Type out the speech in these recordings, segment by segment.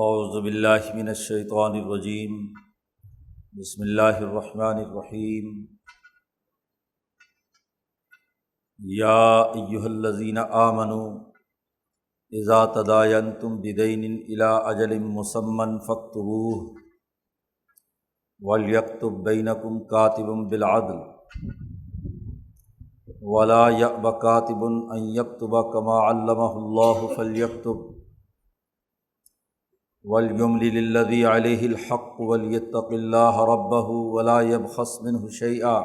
اعوذ باللہ من الشیطان الرجیم بسم اللہ الرحمن الرحیم یا ایہا الذین آمنوا اذا تداینتم بدین الی اجل مسمی فاکتبوہ ولیکتب بینکم کاتب بالعدل ولا یأب کاتب ان یکتب کما علمہ اللہ فلیکتب وَلْيُمْلِلِ الَّذِي عَلَيْهِ الْحَقُّ وَلْيَتَّقِ اللَّهَ رَبَّهُ وَلَا يَبْخَسْ مِنْهُ شَيْئًا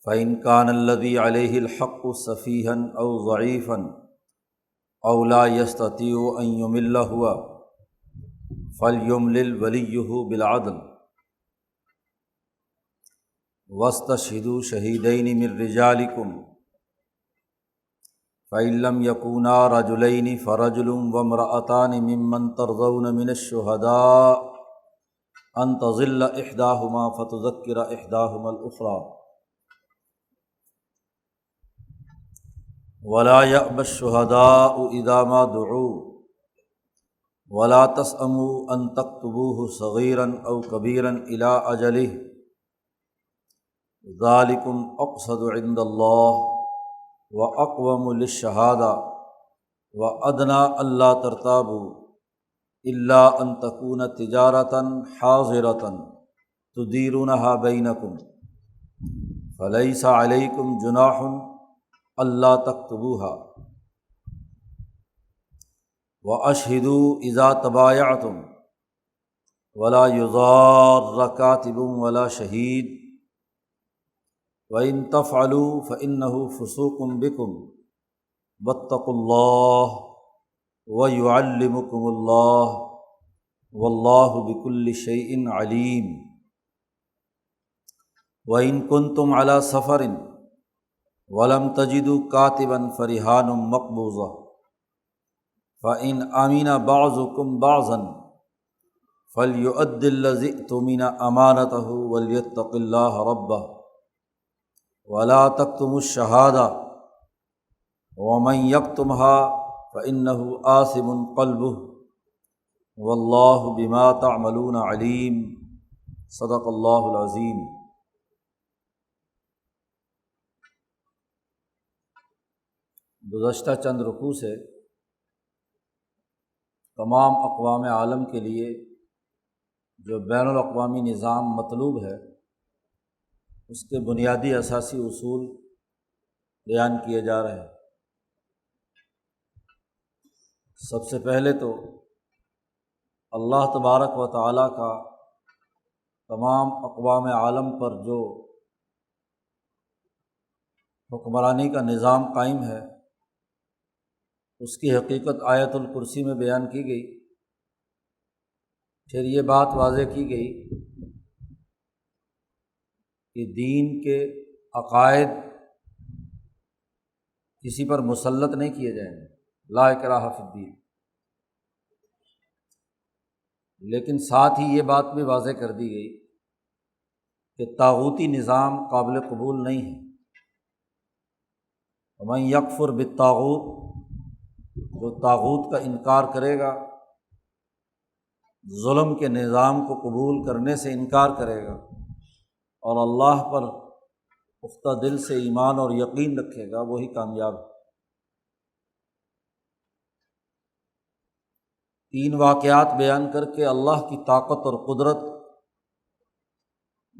فَإِنْ كَانَ الَّذِي عَلَيْهِ الْحَقُّ سَفِيهًا أَوْ ضَعِيفًا أَوْ لَا يَسْتَطِيعُ أَنْ يُمِلَّ هُوَ فَلْيُمْلِلْ وَلِيُّهُ بِالْعَدْلِ وَاسْتَشْهِدُوا شَهِيدَيْنِ مِنْ رِجَالِكُمْ فَإِن لَّمْ يَكُونَا رَجُلَيْنِ فَرَجُلٌ وَامْرَأَتَانِ مِمَّنْ تَرْضَوْنَ مِنَ الشُّهَدَاءِ أَن تَضِلَّ إِحْدَاهُمَا فَتُذَكِّرَ إِحْدَاهُمَا الْأُخْرَى وَلَا يَأْبَ الشُّهَدَاءُ إِذَا مَا دُعُوا وَلَا تَسْأَمُوا أَن تَكْتُبُوهُ صَغِيرًا أَوْ كَبِيرًا إِلَىٰ أَجَلِهِ ذَلِكُمْ أَقْسَطُ عِندَ اللَّهِ وَأَقْوَمُ لِلشَّهَادَةِ وَأَدْنَىٰ أَلَّا تَرْتَابُوا إِلَّا أَن تَكُونَ تِجَارَةً حَاضِرَةً تُدِيرُونَهَا بَيْنَكُمْ فَلَيْسَ عَلَيْكُمْ جُنَاحٌ أَلَّا تَكْتُبُوهَا وَأَشْهِدُوا إِذَا تَبَايَعْتُمْ وَلَا يُضَارَّ كَاتِبٌ وَلَا شَهِيدٌ وَإِن تَفْعَلُوا فَإِنَّهُ فُسُوقٌ بِكُمْ وَاتَّقُوا اللَّهَ وَيُعَلِّمُكُمُ اللَّهُ وَاللَّهُ بِكُلِّ شَيْءٍ عَلِيمٌ وَإِن كُنتُمْ عَلَىٰ سَفَرٍ وَلَمْ تَجِدُوا كَاتِبًا فَرِهَانٌ مَّقْبُوضَةٌ فَإِنْ أَمِنَ بَعْضُكُمْ بَعْضًا فَلْيُؤَدِّ الَّذِي اؤْتُمِنَ أَمَانَتَهُ وَلْيَتَّقِ اللَّهَ رَبَّهُ وَلَا تَكْتُمُوا الشَّهَادَةَ وَمَن يَكْتُمْهَا فَإِنَّهُ آثِمٌ قَلْبُهُ وَاللَّهُ بِمَا تَعْمَلُونَ عَلِيمٌ صدق اللہ العظیم۔ گزشتہ چند رکوع سے تمام اقوام عالم کے لیے جو بین الاقوامی نظام مطلوب ہے اس کے بنیادی اساسی اصول بیان کیے جا رہے ہیں۔ سب سے پہلے تو اللہ تبارک و تعالیٰ کا تمام اقوام عالم پر جو حکمرانی کا نظام قائم ہے اس کی حقیقت آیت الکرسی میں بیان کی گئی۔ پھر یہ بات واضح کی گئی کہ دین کے عقائد کسی پر مسلط نہیں کیے جائیں گے، لا اکراہ فی الدین، لیکن ساتھ ہی یہ بات بھی واضح کر دی گئی کہ طاغوتی نظام قابل قبول نہیں ہے۔ ومن یکفر بالطاغوت، جو طاغوت کا انکار کرے گا، ظلم کے نظام کو قبول کرنے سے انکار کرے گا اور اللہ پر پختہ دل سے ایمان اور یقین رکھے گا، وہی کامیاب ہے۔ تین واقعات بیان کر کے اللہ کی طاقت اور قدرت،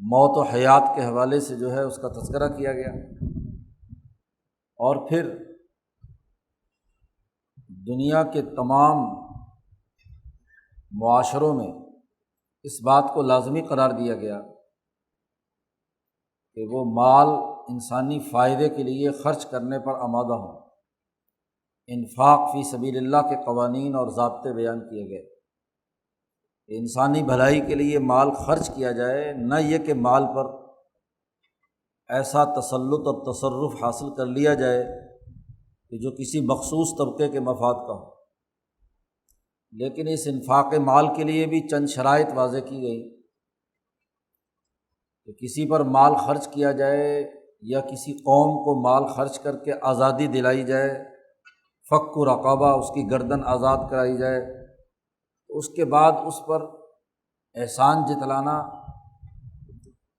موت و حیات کے حوالے سے جو ہے اس کا تذکرہ کیا گیا، اور پھر دنیا کے تمام معاشروں میں اس بات کو لازمی قرار دیا گیا کہ وہ مال انسانی فائدے کے لیے خرچ کرنے پر آمادہ ہوں۔ انفاق فی سبیل اللہ کے قوانین اور ضابطے بیان کیے گئے کہ انسانی بھلائی کے لیے مال خرچ کیا جائے، نہ یہ کہ مال پر ایسا تسلط اور تصرف حاصل کر لیا جائے کہ جو کسی مخصوص طبقے کے مفاد کا ہو۔ لیکن اس انفاق مال کے لیے بھی چند شرائط واضح کی گئی کہ کسی پر مال خرچ کیا جائے یا کسی قوم کو مال خرچ کر کے آزادی دلائی جائے، فک رقبہ، اس کی گردن آزاد کرائی جائے، اس کے بعد اس پر احسان جتلانا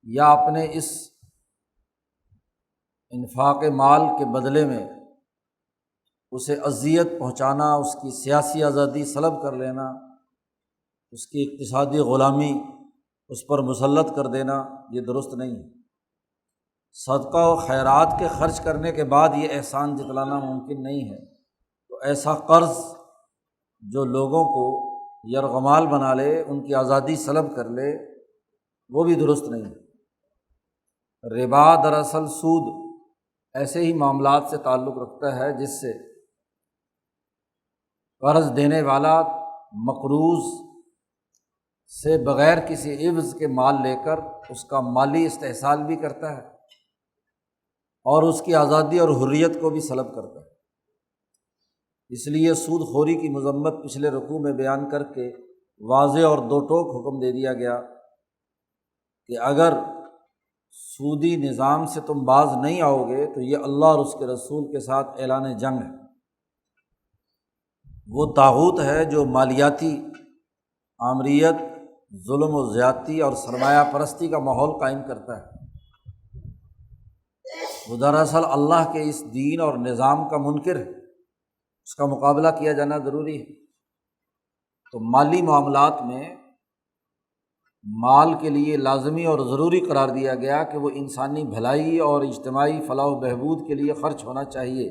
یا اپنے اس انفاق مال کے بدلے میں اسے اذیت پہنچانا، اس کی سیاسی آزادی سلب کر لینا، اس کی اقتصادی غلامی اس پر مسلط کر دینا، یہ درست نہیں ہے۔ صدقہ و خیرات کے خرچ کرنے کے بعد یہ احسان جتلانا ممکن نہیں ہے، تو ایسا قرض جو لوگوں کو یرغمال بنا لے، ان کی آزادی سلب کر لے، وہ بھی درست نہیں ہے۔ ربا دراصل سود ایسے ہی معاملات سے تعلق رکھتا ہے جس سے قرض دینے والا مقروض سے بغیر کسی عوض کے مال لے کر اس کا مالی استحصال بھی کرتا ہے اور اس کی آزادی اور حریت کو بھی سلب کرتا ہے۔ اس لیے سود خوری کی مذمت پچھلے رکوع میں بیان کر کے واضح اور دو ٹوک حکم دے دیا گیا کہ اگر سودی نظام سے تم باز نہیں آؤ گے تو یہ اللہ اور اس کے رسول کے ساتھ اعلان جنگ ہے۔ وہ طاغوت ہے جو مالیاتی آمریت، ظلم و زیادتی اور سرمایہ پرستی کا ماحول قائم کرتا ہے۔ وہ دراصل اللہ کے اس دین اور نظام کا منکر ہے، اس کا مقابلہ کیا جانا ضروری ہے۔ تو مالی معاملات میں مال کے لیے لازمی اور ضروری قرار دیا گیا کہ وہ انسانی بھلائی اور اجتماعی فلاح و بہبود کے لیے خرچ ہونا چاہیے۔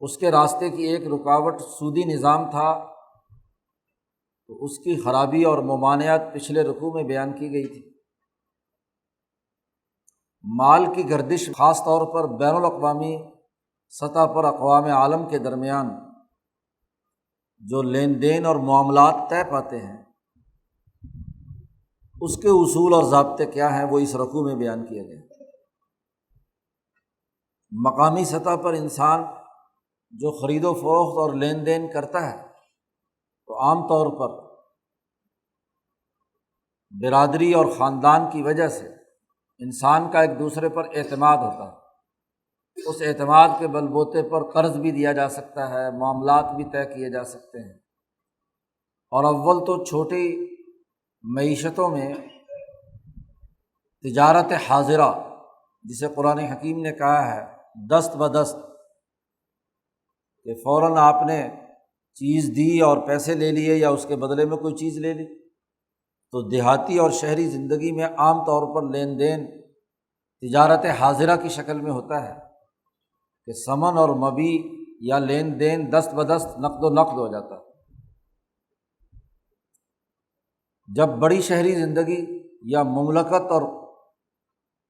اس کے راستے کی ایک رکاوٹ سودی نظام تھا، تو اس کی خرابی اور ممانعت پچھلے رکوع میں بیان کی گئی تھی۔ مال کی گردش خاص طور پر بین الاقوامی سطح پر اقوام عالم کے درمیان جو لین دین اور معاملات طے پاتے ہیں، اس کے اصول اور ضابطے کیا ہیں، وہ اس رکوع میں بیان کیا گیا۔ مقامی سطح پر انسان جو خرید و فروخت اور لین دین کرتا ہے تو عام طور پر برادری اور خاندان کی وجہ سے انسان کا ایک دوسرے پر اعتماد ہوتا ہے۔ اس اعتماد کے بل بوتے پر قرض بھی دیا جا سکتا ہے، معاملات بھی طے کیے جا سکتے ہیں، اور اول تو چھوٹی معیشتوں میں تجارت حاضرہ، جسے قرآن حکیم نے کہا ہے دست بدست، کہ فوراً آپ نے چیز دی اور پیسے لے لیے یا اس کے بدلے میں کوئی چیز لے لی، تو دیہاتی اور شہری زندگی میں عام طور پر لین دین تجارت حاضرہ کی شکل میں ہوتا ہے کہ ثمن اور مبیع یا لین دین دست بدست نقد و نقد ہو جاتا ہے۔ جب بڑی شہری زندگی یا مملکت اور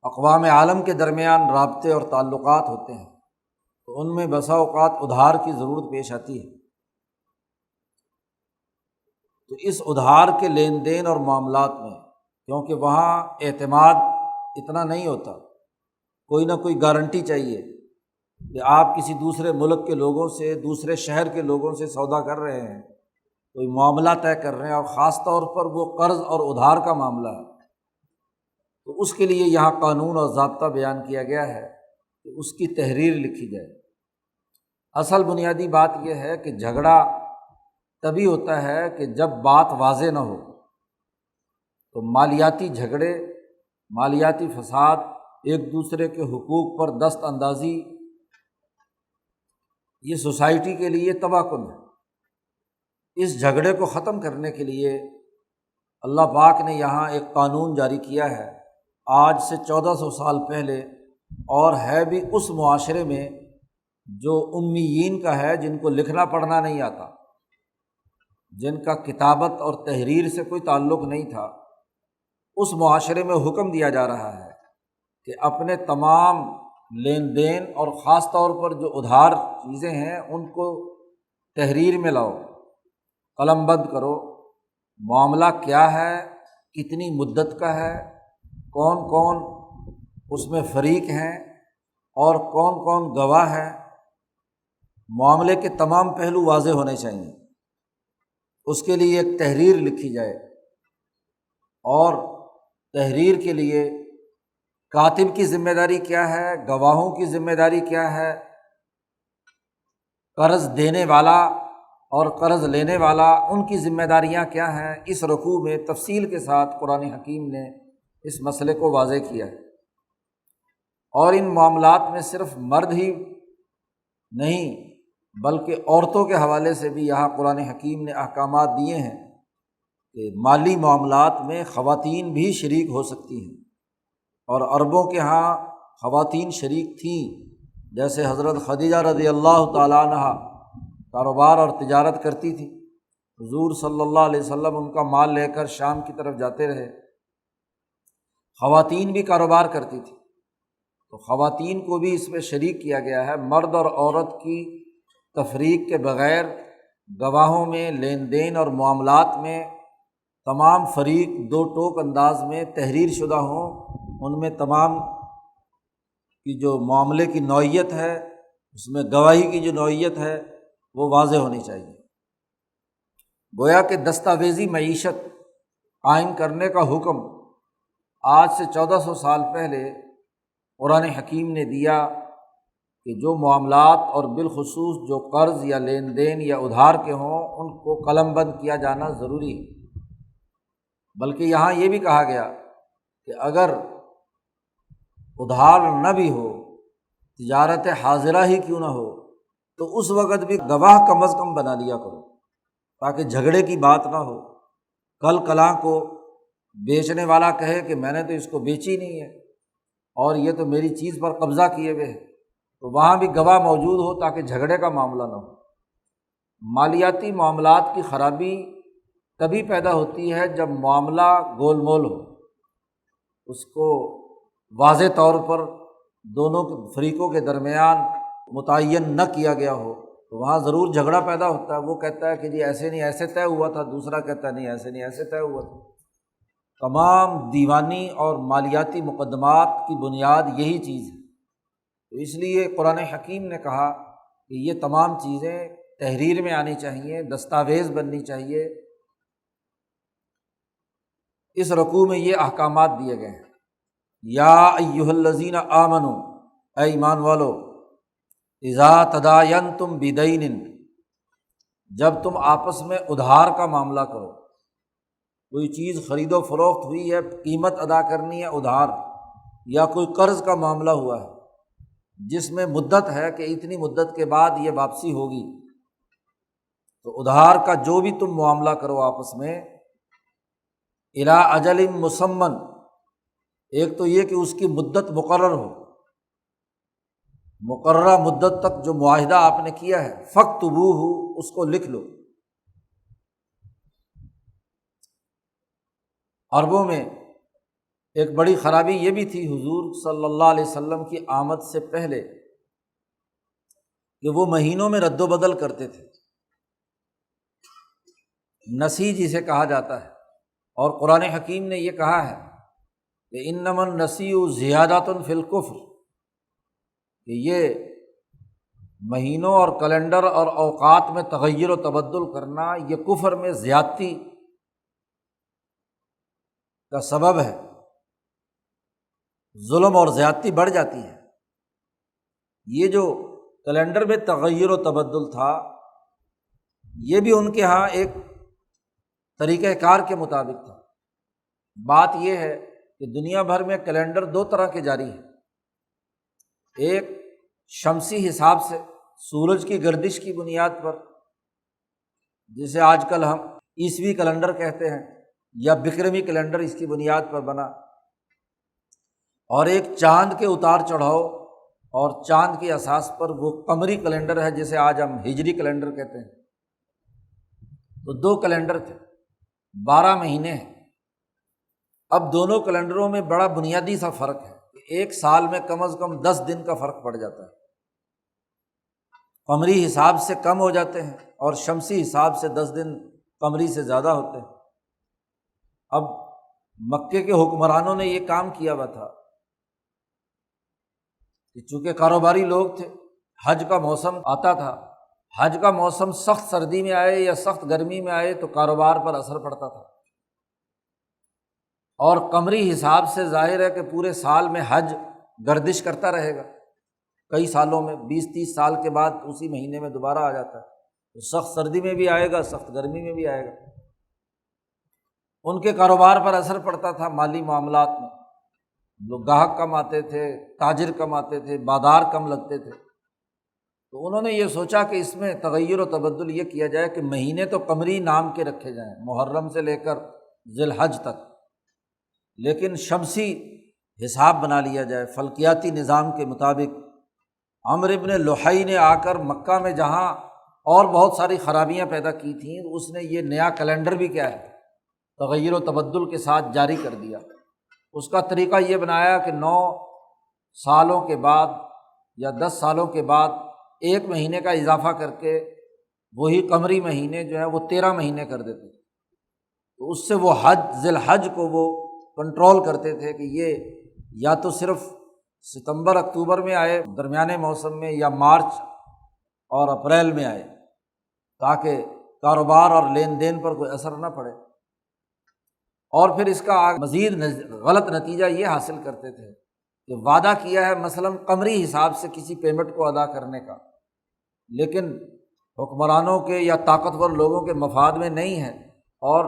اقوام عالم کے درمیان رابطے اور تعلقات ہوتے ہیں تو ان میں بسا اوقات ادھار کی ضرورت پیش آتی ہے، تو اس ادھار کے لین دین اور معاملات میں کیونکہ وہاں اعتماد اتنا نہیں ہوتا، کوئی نہ کوئی گارنٹی چاہیے کہ آپ کسی دوسرے ملک کے لوگوں سے، دوسرے شہر کے لوگوں سے سودا کر رہے ہیں، کوئی معاملہ طے کر رہے ہیں، اور خاص طور پر وہ قرض اور ادھار کا معاملہ ہے، تو اس کے لیے یہاں قانون اور ضابطہ بیان کیا گیا ہے کہ اس کی تحریر لکھی جائے۔ اصل بنیادی بات یہ ہے کہ جھگڑا تبھی ہوتا ہے کہ جب بات واضح نہ ہو، تو مالیاتی جھگڑے، مالیاتی فساد، ایک دوسرے کے حقوق پر دست اندازی، یہ سوسائٹی کے لیے تباہ کن ہے۔ اس جھگڑے کو ختم کرنے کے لیے اللہ پاک نے یہاں ایک قانون جاری کیا ہے، آج سے 1400 سال پہلے، اور ہے بھی اس معاشرے میں جو امیین کا ہے، جن کو لکھنا پڑھنا نہیں آتا، جن کا کتابت اور تحریر سے کوئی تعلق نہیں تھا، اس معاشرے میں حکم دیا جا رہا ہے کہ اپنے تمام لین دین اور خاص طور پر جو ادھار چیزیں ہیں ان کو تحریر میں لاؤ، قلم بند کرو، معاملہ کیا ہے، کتنی مدت کا ہے، کون کون اس میں فریق ہیں اور کون کون گواہ ہیں، معاملے کے تمام پہلو واضح ہونے چاہئیں۔ اس کے لیے ایک تحریر لکھی جائے، اور تحریر کے لیے کاتب کی ذمہ داری کیا ہے، گواہوں کی ذمہ داری کیا ہے، قرض دینے والا اور قرض لینے والا، ان کی ذمہ داریاں کیا ہیں، اس رکوع میں تفصیل کے ساتھ قرآن حکیم نے اس مسئلے کو واضح کیا ہے۔ اور ان معاملات میں صرف مرد ہی نہیں بلکہ عورتوں کے حوالے سے بھی یہاں قرآن حکیم نے احکامات دیے ہیں کہ مالی معاملات میں خواتین بھی شریک ہو سکتی ہیں، اور عربوں کے ہاں خواتین شریک تھیں، جیسے حضرت خدیجہ رضی اللہ تعالیٰ عنہ کاروبار اور تجارت کرتی تھی، حضور صلی اللہ علیہ وسلم ان کا مال لے کر شام کی طرف جاتے رہے، خواتین بھی کاروبار کرتی تھی، تو خواتین کو بھی اس میں شریک کیا گیا ہے۔ مرد اور عورت کی تفریق کے بغیر گواہوں میں، لین دین اور معاملات میں تمام فریق دو ٹوک انداز میں تحریر شدہ ہوں، ان میں تمام کی جو معاملے کی نوعیت ہے، اس میں گواہی کی جو نوعیت ہے وہ واضح ہونی چاہیے۔ گویا کہ دستاویزی معیشت قائم کرنے کا حکم آج سے 1400 سال پہلے قرآن حکیم نے دیا کہ جو معاملات اور بالخصوص جو قرض یا لین دین یا ادھار کے ہوں ان کو قلم بند کیا جانا ضروری ہے۔ بلکہ یہاں یہ بھی کہا گیا کہ اگر ادھار نہ بھی ہو، تجارت حاضرہ ہی کیوں نہ ہو، تو اس وقت بھی گواہ کم از کم بنا لیا کرو، تاکہ جھگڑے کی بات نہ ہو۔ کل کلاں کو بیچنے والا کہے کہ میں نے تو اس کو بیچی نہیں ہے اور یہ تو میری چیز پر قبضہ کیے ہوئے ہے، تو وہاں بھی گواہ موجود ہو تاکہ جھگڑے کا معاملہ نہ ہو۔ مالیاتی معاملات کی خرابی تبھی پیدا ہوتی ہے جب معاملہ گول مول ہو، اس کو واضح طور پر دونوں فریقوں کے درمیان متعین نہ کیا گیا ہو، تو وہاں ضرور جھگڑا پیدا ہوتا ہے۔ وہ کہتا ہے کہ جی ایسے نہیں ایسے طے ہوا تھا، دوسرا کہتا ہے نہیں ایسے نہیں ایسے طے ہوا تھا۔ تمام دیوانی اور مالیاتی مقدمات کی بنیاد یہی چیز ہے، تو اس لیے قرآن حکیم نے کہا کہ یہ تمام چیزیں تحریر میں آنی چاہیے، دستاویز بننی چاہیے۔ اس رکوع میں یہ احکامات دیے گئے ہیں۔ یا ایھا الذین آمنوا، اے ایمان والو، اذا تداینتم بدین، جب تم آپس میں ادھار کا معاملہ کرو، کوئی چیز خرید و فروخت ہوئی ہے، قیمت ادا کرنی ہے ادھار، یا کوئی قرض کا معاملہ ہوا ہے جس میں مدت ہے کہ اتنی مدت کے بعد یہ واپسی ہوگی، تو ادھار کا جو بھی تم معاملہ کرو آپس میں، الی اجل مسمن، ایک تو یہ کہ اس کی مدت مقرر ہو، مقررہ مدت تک جو معاہدہ آپ نے کیا ہے، فاکتبوہ، اس کو لکھ لو۔ عربوں میں ایک بڑی خرابی یہ بھی تھی حضور صلی اللہ علیہ وسلم کی آمد سے پہلے کہ وہ مہینوں میں رد و بدل کرتے تھے، نسی جسے کہا جاتا ہے، اور قرآن حکیم نے یہ کہا ہے کہ انما النسیء زیادۃ فی الکفر، کہ یہ مہینوں اور کیلنڈر اور اوقات میں تغیر و تبدل کرنا یہ کفر میں زیادتی کا سبب ہے، ظلم اور زیادتی بڑھ جاتی ہے۔ یہ جو کیلنڈر میں تغیر و تبدل تھا، یہ بھی ان کے ہاں ایک طریقہ کار کے مطابق تھا۔ بات یہ ہے کہ دنیا بھر میں کیلنڈر دو طرح کے جاری ہیں، ایک شمسی حساب سے سورج کی گردش کی بنیاد پر، جسے آج کل ہم عیسوی کیلنڈر کہتے ہیں، یا بکرمی کیلنڈر اس کی بنیاد پر بنا، اور ایک چاند کے اتار چڑھاؤ اور چاند کی اساس پر وہ قمری کیلنڈر ہے جسے آج ہم ہجری کیلنڈر کہتے ہیں۔ تو دو کیلنڈر تھے، 12 مہینے ہیں۔ اب دونوں کیلنڈروں میں بڑا بنیادی سا فرق ہے کہ ایک سال میں کم از کم 10 دن کا فرق پڑ جاتا ہے، قمری حساب سے کم ہو جاتے ہیں اور شمسی حساب سے 10 دن قمری سے زیادہ ہوتے ہیں۔ اب مکے کے حکمرانوں نے یہ کام کیا ہوا تھا کہ چونکہ کاروباری لوگ تھے، حج کا موسم آتا تھا، حج کا موسم سخت سردی میں آئے یا سخت گرمی میں آئے تو کاروبار پر اثر پڑتا تھا، اور قمری حساب سے ظاہر ہے کہ پورے سال میں حج گردش کرتا رہے گا، کئی سالوں میں 20-30 سال کے بعد اسی مہینے میں دوبارہ آ جاتا ہے، تو سخت سردی میں بھی آئے گا، سخت گرمی میں بھی آئے گا۔ ان کے کاروبار پر اثر پڑتا تھا، مالی معاملات میں لوگ گاہک کم آتے تھے، تاجر کم آتے تھے، بازار کم لگتے تھے۔ تو انہوں نے یہ سوچا کہ اس میں تغیر و تبدل یہ کیا جائے کہ مہینے تو قمری نام کے رکھے جائیں، محرم سے لے کر ذی الحج تک، لیکن شمسی حساب بنا لیا جائے فلکیاتی نظام کے مطابق۔ عمرو بن لحی نے آ کر مکہ میں جہاں اور بہت ساری خرابیاں پیدا کی تھیں، اس نے یہ نیا کیلنڈر بھی کیا ہے تغیر و تبدل کے ساتھ جاری کر دیا۔ اس کا طریقہ یہ بنایا کہ 9 سالوں کے بعد یا 10 سالوں کے بعد 1 مہینے کا اضافہ کر کے وہی قمری مہینے جو ہے وہ 13 مہینے کر دیتے، تو اس سے وہ ذی الحج کو وہ کنٹرول کرتے تھے کہ یہ یا تو صرف ستمبر اکتوبر میں آئے درمیانے موسم میں، یا مارچ اور اپریل میں آئے، تاکہ کاروبار اور لین دین پر کوئی اثر نہ پڑے۔ اور پھر اس کا مزید غلط نتیجہ یہ حاصل کرتے تھے کہ وعدہ کیا ہے مثلاً قمری حساب سے کسی پیمنٹ کو ادا کرنے کا، لیکن حکمرانوں کے یا طاقتور لوگوں کے مفاد میں نہیں ہے، اور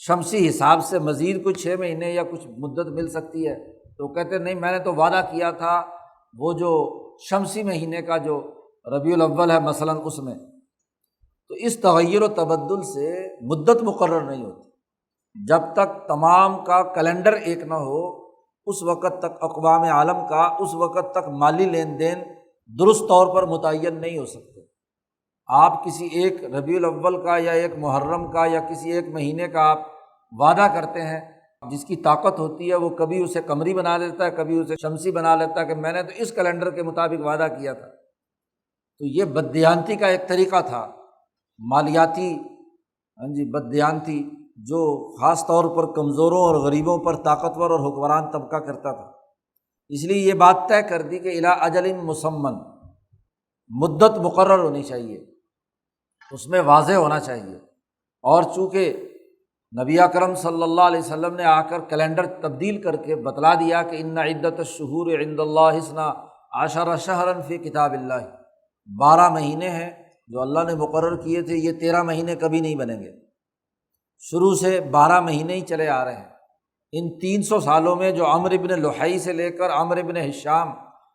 شمسی حساب سے مزید کچھ 6 مہینے یا کچھ مدت مل سکتی ہے، تو کہتے نہیں میں نے تو وعدہ کیا تھا وہ جو شمسی مہینے کا جو ربیع الاول ہے مثلاً اس میں۔ تو اس تغیر و تبدل سے مدت مقرر نہیں ہوتی، جب تک تمام کا کیلنڈر ایک نہ ہو اس وقت تک اقوام عالم کا اس وقت تک مالی لین دین درست طور پر متعین نہیں ہو سکتے۔ آپ کسی ایک ربیع الاول کا یا ایک محرم کا یا کسی ایک مہینے کا آپ وعدہ کرتے ہیں، جس کی طاقت ہوتی ہے وہ کبھی اسے قمری بنا لیتا ہے، کبھی اسے شمسی بنا لیتا ہے کہ میں نے تو اس کیلنڈر کے مطابق وعدہ کیا تھا۔ تو یہ بددیانتی کا ایک طریقہ تھا، مالیاتی بددیانتی، جو خاص طور پر کمزوروں اور غریبوں پر طاقتور اور حکمران طبقہ کرتا تھا۔ اس لیے یہ بات طے کر دی کہ الی اجل مسمن، مدت مقرر ہونی چاہیے، اس میں واضح ہونا چاہیے۔ اور چونکہ نبی اکرم صلی اللہ علیہ وسلم نے آ کر کیلنڈر تبدیل کر کے بتلا دیا کہ ان عدت الشہور عند اللہ 12 شہرا فی کتاب اللہ، 12 مہینے ہیں جو اللہ نے مقرر کیے تھے، یہ 13 مہینے کبھی نہیں بنیں گے، شروع سے 12 مہینے ہی چلے آ رہے ہیں۔ ان 300 سالوں میں جو عمرو بن لحی سے لے کر عمرو بن ہشام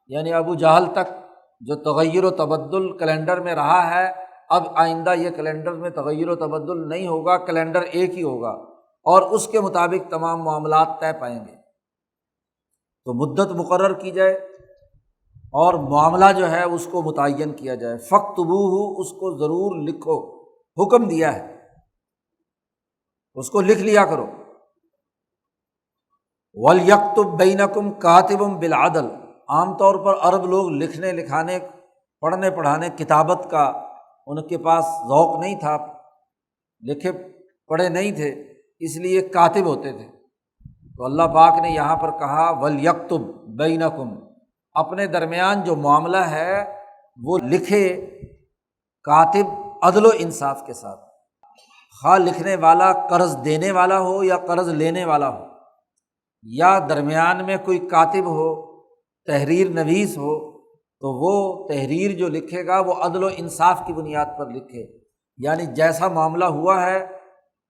یعنی ابو جہل تک جو تغیر و تبدل کیلنڈر میں رہا ہے، اب آئندہ یہ کیلنڈر میں تغیر و تبدل نہیں ہوگا، کیلنڈر ایک ہی ہوگا اور اس کے مطابق تمام معاملات طے پائیں گے۔ تو مدت مقرر کی جائے اور معاملہ جو ہے اس کو متعین کیا جائے، فاکتبوہ، اس کو ضرور لکھو، حکم دیا ہے اس کو لکھ لیا کرو۔ وَلْيَكْتُبْ بَيْنَكُمْ كَاتِبٌ بِالْعَدْلِ، عام طور پر عرب لوگ لکھنے لکھانے پڑھنے پڑھانے کتابت کا ان کے پاس ذوق نہیں تھا، لکھے پڑھے نہیں تھے، اس لیے کاتب ہوتے تھے۔ تو اللہ پاک نے یہاں پر کہا وَلْيَكْتُبْ بَيْنَكُمْ، اپنے درمیان جو معاملہ ہے وہ لکھے کاتب عدل و انصاف کے ساتھ، خواہ لکھنے والا قرض دینے والا ہو یا قرض لینے والا ہو، یا درمیان میں کوئی کاتب ہو، تحریر نویس ہو، تو وہ تحریر جو لکھے گا وہ عدل و انصاف کی بنیاد پر لکھے، یعنی جیسا معاملہ ہوا ہے،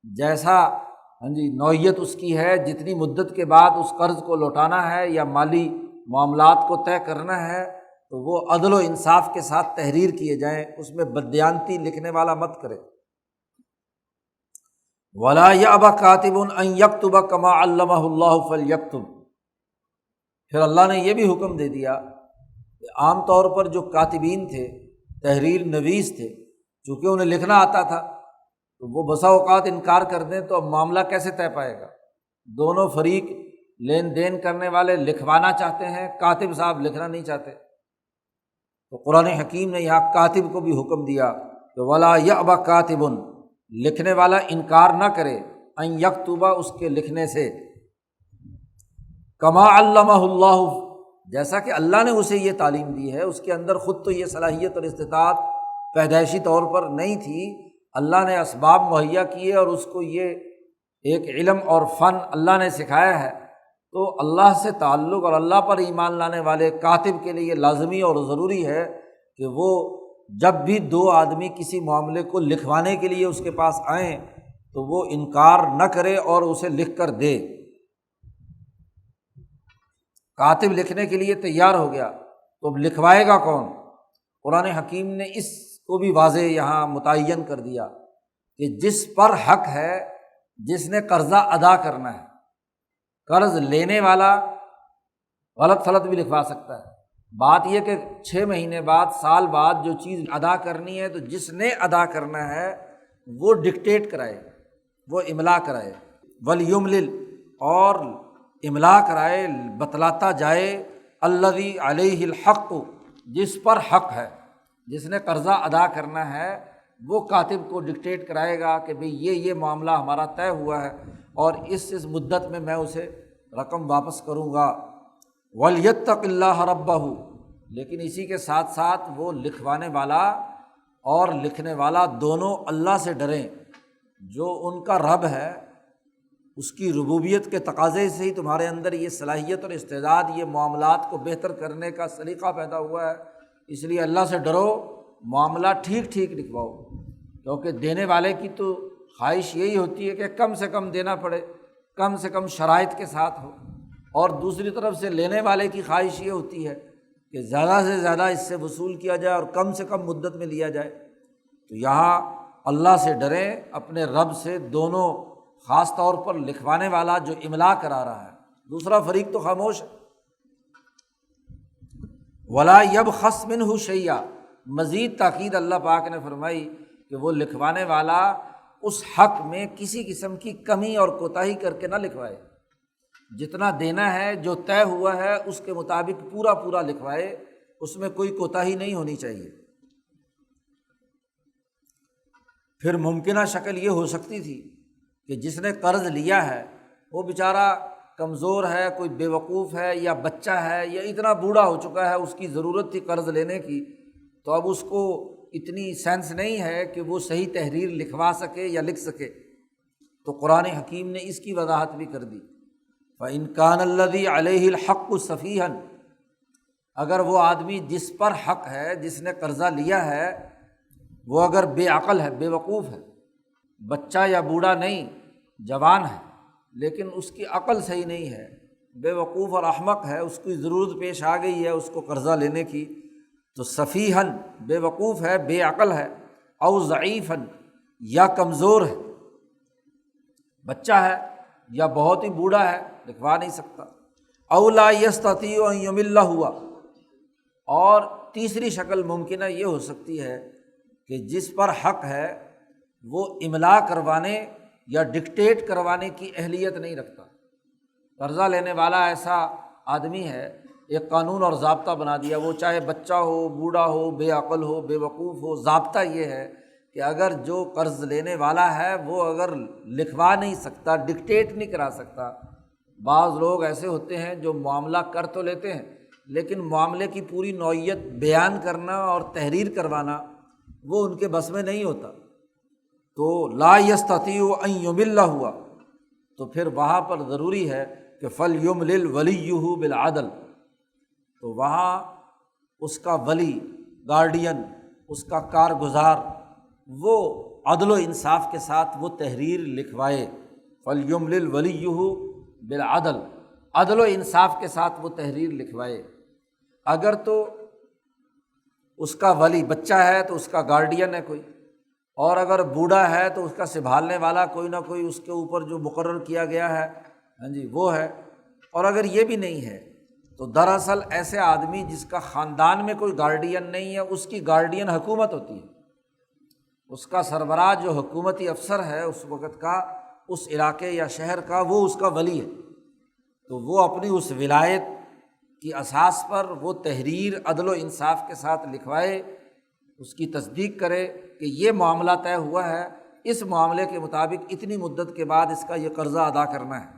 جیسا نوعیت اس کی ہے، جتنی مدت کے بعد اس قرض کو لوٹانا ہے یا مالی معاملات کو طے کرنا ہے، تو وہ عدل و انصاف کے ساتھ تحریر کیے جائیں، اس میں بددیانتی لکھنے والا مت کرے۔ وَلَا يَأْبَ كَاتِبٌ أَن يَكْتُبَ كَمَا عَلَّمَهُ اللَّهُ فَلْيَكْتُبْ، پھر اللہ نے یہ بھی حکم دے دیا کہ عام طور پر جو کاتبین تھے، تحریر نویس تھے، چونکہ انہیں لکھنا آتا تھا، تو وہ بسا اوقات انکار کر دیں تو اب معاملہ کیسے طے پائے گا؟ دونوں فریق لین دین کرنے والے لکھوانا چاہتے ہیں، کاتب صاحب لکھنا نہیں چاہتے، تو قرآن حکیم نے یہاں کاتب کو بھی حکم دیا کہ وَلَا يَأْبَ كَاتِبٌ، لکھنے والا انکار نہ کرے، ان یکتبہ، اس کے لکھنے سے، کما علمہ اللہ، جیسا کہ اللہ نے اسے یہ تعلیم دی ہے، اس کے اندر خود تو یہ صلاحیت اور استطاعت پیدائشی طور پر نہیں تھی، اللہ نے اسباب مہیا کیے اور اس کو یہ ایک علم اور فن اللہ نے سکھایا ہے، تو اللہ سے تعلق اور اللہ پر ایمان لانے والے کاتب کے لیے لازمی اور ضروری ہے کہ وہ جب بھی دو آدمی کسی معاملے کو لکھوانے کے لیے اس کے پاس آئیں تو وہ انکار نہ کرے اور اسے لکھ کر دے۔ کاتب لکھنے کے لیے تیار ہو گیا تو اب لکھوائے گا کون؟ قرآن حکیم نے اس کو بھی واضح یہاں متعین کر دیا کہ جس پر حق ہے، جس نے قرضہ ادا کرنا ہے۔ قرض لینے والا غلط فلط بھی لکھوا سکتا ہے، بات یہ کہ 6 مہینے بعد، سال بعد جو چیز ادا کرنی ہے تو جس نے ادا کرنا ہے وہ ڈکٹیٹ کرائے، وہ املا کرائے، ولیملل، اور املا کرائے، بتلاتا جائے، الذی علیہ الحق، جس پر حق ہے، جس نے قرضہ ادا کرنا ہے وہ کاتب کو ڈکٹیٹ کرائے گا کہ بھئی یہ معاملہ ہمارا طے ہوا ہے اور اس مدت میں اسے رقم واپس کروں گا۔ وَلْيَتَّقِ اللَّهَ رَبَّهُ، لیکن اسی کے ساتھ ساتھ وہ لکھوانے والا اور لکھنے والا دونوں اللہ سے ڈریں، جو ان کا رب ہے اس کی ربوبیت کے تقاضے سے ہی تمہارے اندر یہ صلاحیت اور استعداد، یہ معاملات کو بہتر کرنے کا سلیقہ پیدا ہوا ہے، اس لیے اللہ سے ڈرو، معاملہ ٹھیک ٹھیک لکھواؤ، کیونکہ دینے والے کی تو خواہش یہی ہوتی ہے کہ کم سے کم دینا پڑے، کم سے کم شرائط کے ساتھ ہو، اور دوسری طرف سے لینے والے کی خواہش یہ ہوتی ہے کہ زیادہ سے زیادہ اس سے وصول کیا جائے اور کم سے کم مدت میں لیا جائے۔ تو یہاں اللہ سے ڈریں، اپنے رب سے، دونوں، خاص طور پر لکھوانے والا جو املا کرا رہا ہے، دوسرا فریق تو خاموش ہے۔ وَلَا يَبْخَسْ مِنْهُ شَيْئًا، مزید تاکید اللہ پاک نے فرمائی کہ وہ لکھوانے والا اس حق میں کسی قسم کی کمی اور کوتاہی کر کے نہ لکھوائے، جتنا دینا ہے، جو طے ہوا ہے اس کے مطابق پورا پورا لکھوائے، اس میں کوئی کوتاہی نہیں ہونی چاہیے۔ پھر ممکنہ شکل یہ ہو سکتی تھی کہ جس نے قرض لیا ہے وہ بیچارہ کمزور ہے، کوئی بے وقوف ہے یا بچہ ہے یا اتنا بوڑھا ہو چکا ہے، اس کی ضرورت تھی قرض لینے کی، تو اب اس کو اتنی سینس نہیں ہے کہ وہ صحیح تحریر لکھوا سکے یا لکھ سکے، تو قرآن حکیم نے اس کی وضاحت بھی کر دی۔ فَإِنْ كَانَ الَّذِي عَلَيْهِ الْحَقُّ سَفِيهًا، اگر وہ آدمی جس پر حق ہے، جس نے قرضہ لیا ہے، وہ اگر بے عقل ہے، بے وقوف ہے، بچہ یا بوڑھا نہیں، جوان ہے لیکن اس کی عقل صحیح نہیں ہے، بے وقوف اور احمق ہے، اس کی ضرورت پیش آ گئی ہے اس کو قرضہ لینے کی، تو سفیہن، بے وقوف ہے، بے عقل ہے، او ضعیفن، یا کمزور ہے، بچہ ہے یا بہت ہی بوڑھا ہے، لکھوا نہیں سکتا، او لا یستطیع ان یمل ہوا، اور تیسری شکل ممکنہ یہ ہو سکتی ہے کہ جس پر حق ہے وہ املا کروانے یا ڈکٹیٹ کروانے کی اہلیت نہیں رکھتا۔ قرضہ لینے والا ایسا آدمی ہے، ایک قانون اور ضابطہ بنا دیا، وہ چاہے بچہ ہو، بوڑھا ہو، بے عقل ہو، بے وقوف ہو، ضابطہ یہ ہے کہ اگر جو قرض لینے والا ہے وہ اگر لکھوا نہیں سکتا، ڈکٹیٹ نہیں کرا سکتا، بعض لوگ ایسے ہوتے ہیں جو معاملہ کر تو لیتے ہیں لیکن معاملے کی پوری نوعیت بیان کرنا اور تحریر کروانا وہ ان کے بس میں نہیں ہوتا، تو لا یستطیع ان یمل ہوا، تو پھر وہاں پر ضروری ہے کہ فلیملل ولیہ بالعدل، تو وہاں اس کا ولی، گارڈین، اس کا کارگزار، وہ عدل و انصاف کے ساتھ وہ تحریر لکھوائے، فلیملل ولیہ بالعدل، عدل و انصاف کے ساتھ وہ تحریر لکھوائے۔ اگر تو اس کا ولی بچہ ہے تو اس کا گارڈین ہے کوئی، اور اگر بوڑھا ہے تو اس کا سنبھالنے والا کوئی نہ کوئی اس کے اوپر جو مقرر کیا گیا ہے، ہاں جی، وہ ہے، اور اگر یہ بھی نہیں ہے تو دراصل ایسے آدمی جس کا خاندان میں کوئی گارڈین نہیں ہے، اس کی گارڈین حکومت ہوتی ہے، اس کا سربراہ جو حکومتی افسر ہے اس وقت کا، اس علاقے یا شہر کا، وہ اس کا ولی ہے، تو وہ اپنی اس ولایت کی اساس پر وہ تحریر عدل و انصاف کے ساتھ لکھوائے، اس کی تصدیق کرے کہ یہ معاملہ طے ہوا ہے، اس معاملے کے مطابق اتنی مدت کے بعد اس کا یہ قرضہ ادا کرنا ہے۔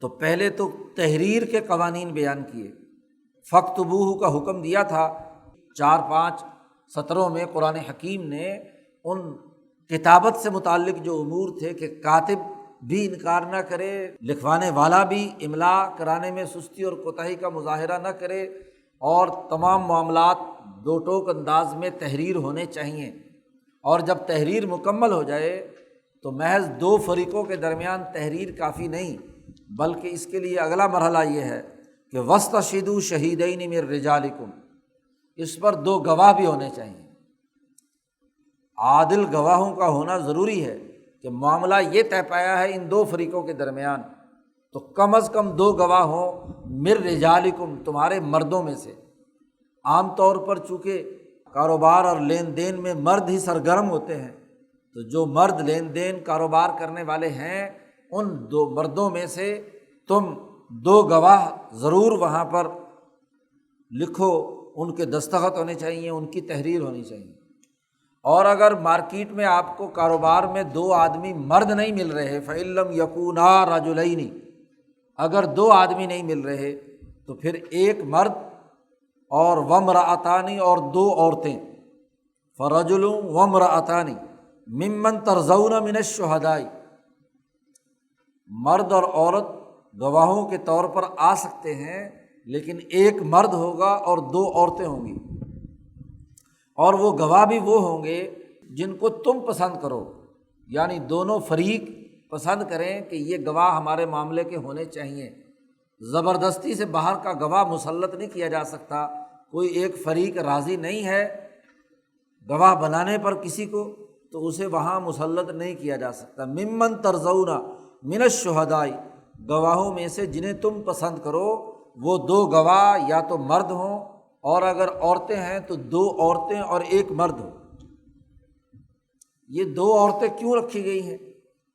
تو پہلے تو تحریر کے قوانین بیان کیے، فاکتبوہ کا حکم دیا تھا، 4-5 سطروں میں قرآن حکیم نے ان کتابت سے متعلق جو امور تھے کہ کاتب بھی انکار نہ کرے، لکھوانے والا بھی املا کرانے میں سستی اور کوتاہی کا مظاہرہ نہ کرے، اور تمام معاملات دو ٹوک انداز میں تحریر ہونے چاہئیں۔ اور جب تحریر مکمل ہو جائے تو محض دو فریقوں کے درمیان تحریر کافی نہیں، بلکہ اس کے لیے اگلا مرحلہ یہ ہے کہ وَاسْتَشْهِدُوا شَهِیدَیْنِ مِن رِجَالِکُم، اس پر دو گواہ بھی ہونے چاہیے۔ عادل گواہوں کا ہونا ضروری ہے کہ معاملہ یہ طے پایا ہے ان دو فریقوں کے درمیان، تو کم از کم دو گواہ ہوں مِن رِجَالِکُم، تمہارے مردوں میں سے۔ عام طور پر چونکہ کاروبار اور لین دین میں مرد ہی سرگرم ہوتے ہیں، تو جو مرد لین دین کاروبار کرنے والے ہیں ان دو مردوں میں سے تم دو گواہ ضرور وہاں پر لکھو، ان کے دستخط ہونے چاہیے، ان کی تحریر ہونی چاہیے۔ اور اگر مارکیٹ میں آپ کو کاروبار میں دو آدمی مرد نہیں مل رہے، فَإِن لَّمْ يَكُونَا رَجُلَيْنِ، اگر دو آدمی نہیں مل رہے تو پھر ایک مرد اور وامرأتان، اور دو عورتیں، فرجل وامرأتان ممن ترضون من الشہداء، مرد اور عورت گواہوں کے طور پر آ سکتے ہیں، لیکن ایک مرد ہوگا اور دو عورتیں ہوں گی، اور وہ گواہ بھی وہ ہوں گے جن کو تم پسند کرو، یعنی دونوں فریق پسند کریں کہ یہ گواہ ہمارے معاملے کے ہونے چاہیے۔ زبردستی سے باہر کا گواہ مسلط نہیں کیا جا سکتا، کوئی ایک فریق راضی نہیں ہے گواہ بنانے پر کسی کو تو اسے وہاں مسلط نہیں کیا جا سکتا۔ ممن ترضون من الشہداء، گواہوں میں سے جنہیں تم پسند کرو، وہ دو گواہ یا تو مرد ہوں، اور اگر عورتیں ہیں تو دو عورتیں اور ایک مرد ہو۔ یہ دو عورتیں کیوں رکھی گئی ہیں؟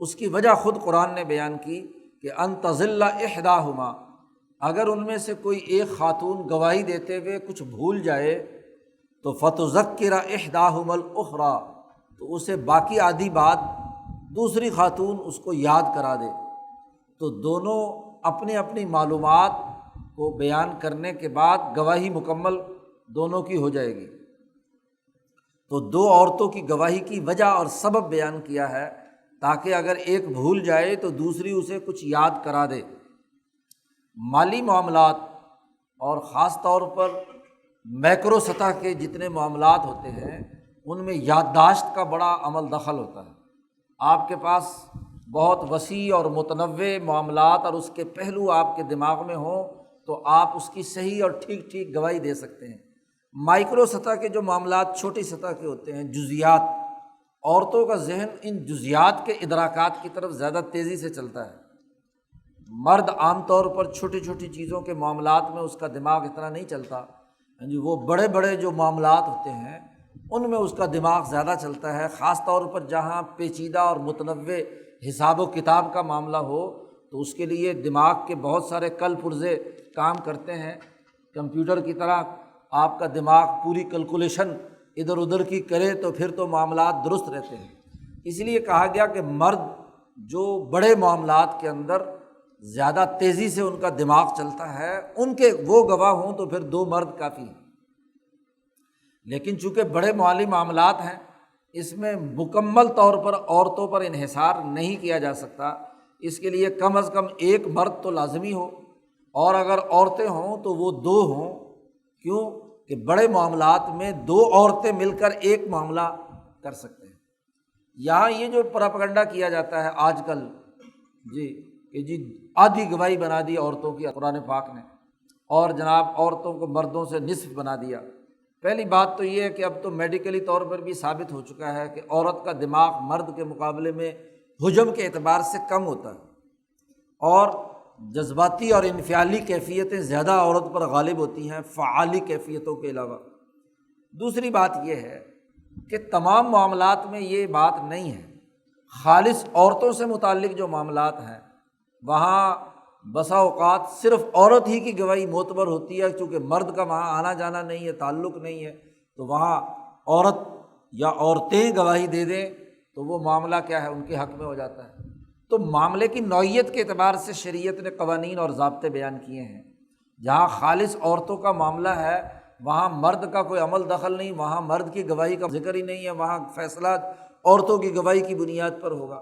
اس کی وجہ خود قرآن نے بیان کی کہ ان تضل احداہما، اگر ان میں سے کوئی ایک خاتون گواہی دیتے ہوئے کچھ بھول جائے تو فتذکر احداہما الاخری، تو اسے باقی آدھی بات دوسری خاتون اس کو یاد کرا دے، تو دونوں اپنی اپنی معلومات کو بیان کرنے کے بعد گواہی مکمل دونوں کی ہو جائے گی۔ تو دو عورتوں کی گواہی کی وجہ اور سبب بیان کیا ہے تاکہ اگر ایک بھول جائے تو دوسری اسے کچھ یاد کرا دے۔ مالی معاملات اور خاص طور پر میکرو سطح کے جتنے معاملات ہوتے ہیں ان میں یادداشت کا بڑا عمل دخل ہوتا ہے۔ آپ کے پاس بہت وسیع اور متنوع معاملات اور اس کے پہلو آپ کے دماغ میں ہوں تو آپ اس کی صحیح اور ٹھیک ٹھیک گواہی دے سکتے ہیں۔ مائکرو سطح کے جو معاملات چھوٹی سطح کے ہوتے ہیں، جزیات، عورتوں کا ذہن ان جزیات کے ادراکات کی طرف زیادہ تیزی سے چلتا ہے۔ مرد عام طور پر چھوٹی چھوٹی چیزوں کے معاملات میں اس کا دماغ اتنا نہیں چلتا، وہ بڑے بڑے جو معاملات ہوتے ہیں ان میں اس کا دماغ زیادہ چلتا ہے، خاص طور پر جہاں پیچیدہ اور متنوع حساب و کتاب کا معاملہ ہو تو اس کے لیے دماغ کے بہت سارے کل پرزے کام کرتے ہیں۔ کمپیوٹر کی طرح آپ کا دماغ پوری کیلکولیشن ادھر ادھر کی کرے تو پھر تو معاملات درست رہتے ہیں۔ اس لیے کہا گیا کہ مرد جو بڑے معاملات کے اندر زیادہ تیزی سے ان کا دماغ چلتا ہے، ان کے وہ گواہ ہوں تو پھر دو مرد کافی ہیں۔ لیکن چونکہ بڑے مالی معاملات ہیں، اس میں مکمل طور پر عورتوں پر انحصار نہیں کیا جا سکتا، اس کے لیے کم از کم ایک مرد تو لازمی ہو، اور اگر عورتیں ہوں تو وہ دو ہوں۔ کیوں کہ بڑے معاملات میں دو عورتیں مل کر ایک معاملہ کر سکتے ہیں۔ یہاں یہ جو پراپگنڈا کیا جاتا ہے آج کل کہ جی آدھی گواہی بنا دی عورتوں کی قرآن پاک نے، اور جناب عورتوں کو مردوں سے نصف بنا دیا۔ پہلی بات تو یہ ہے کہ اب تو میڈیکلی طور پر بھی ثابت ہو چکا ہے کہ عورت کا دماغ مرد کے مقابلے میں حجم کے اعتبار سے کم ہوتا ہے، اور جذباتی اور انفعالی کیفیتیں زیادہ عورت پر غالب ہوتی ہیں فعالی کیفیتوں کے علاوہ۔ دوسری بات یہ ہے کہ تمام معاملات میں یہ بات نہیں ہے، خالص عورتوں سے متعلق جو معاملات ہیں وہاں بسا اوقات صرف عورت ہی کی گواہی معتبر ہوتی ہے، چونکہ مرد کا وہاں آنا جانا نہیں ہے، تعلق نہیں ہے، تو وہاں عورت یا عورتیں گواہی دے دیں تو وہ معاملہ کیا ہے ان کے حق میں ہو جاتا ہے۔ تو معاملے کی نوعیت کے اعتبار سے شریعت نے قوانین اور ضابطے بیان کیے ہیں۔ جہاں خالص عورتوں کا معاملہ ہے وہاں مرد کا کوئی عمل دخل نہیں، وہاں مرد کی گواہی کا ذکر ہی نہیں ہے، وہاں فیصلہ عورتوں کی گواہی کی بنیاد پر ہوگا۔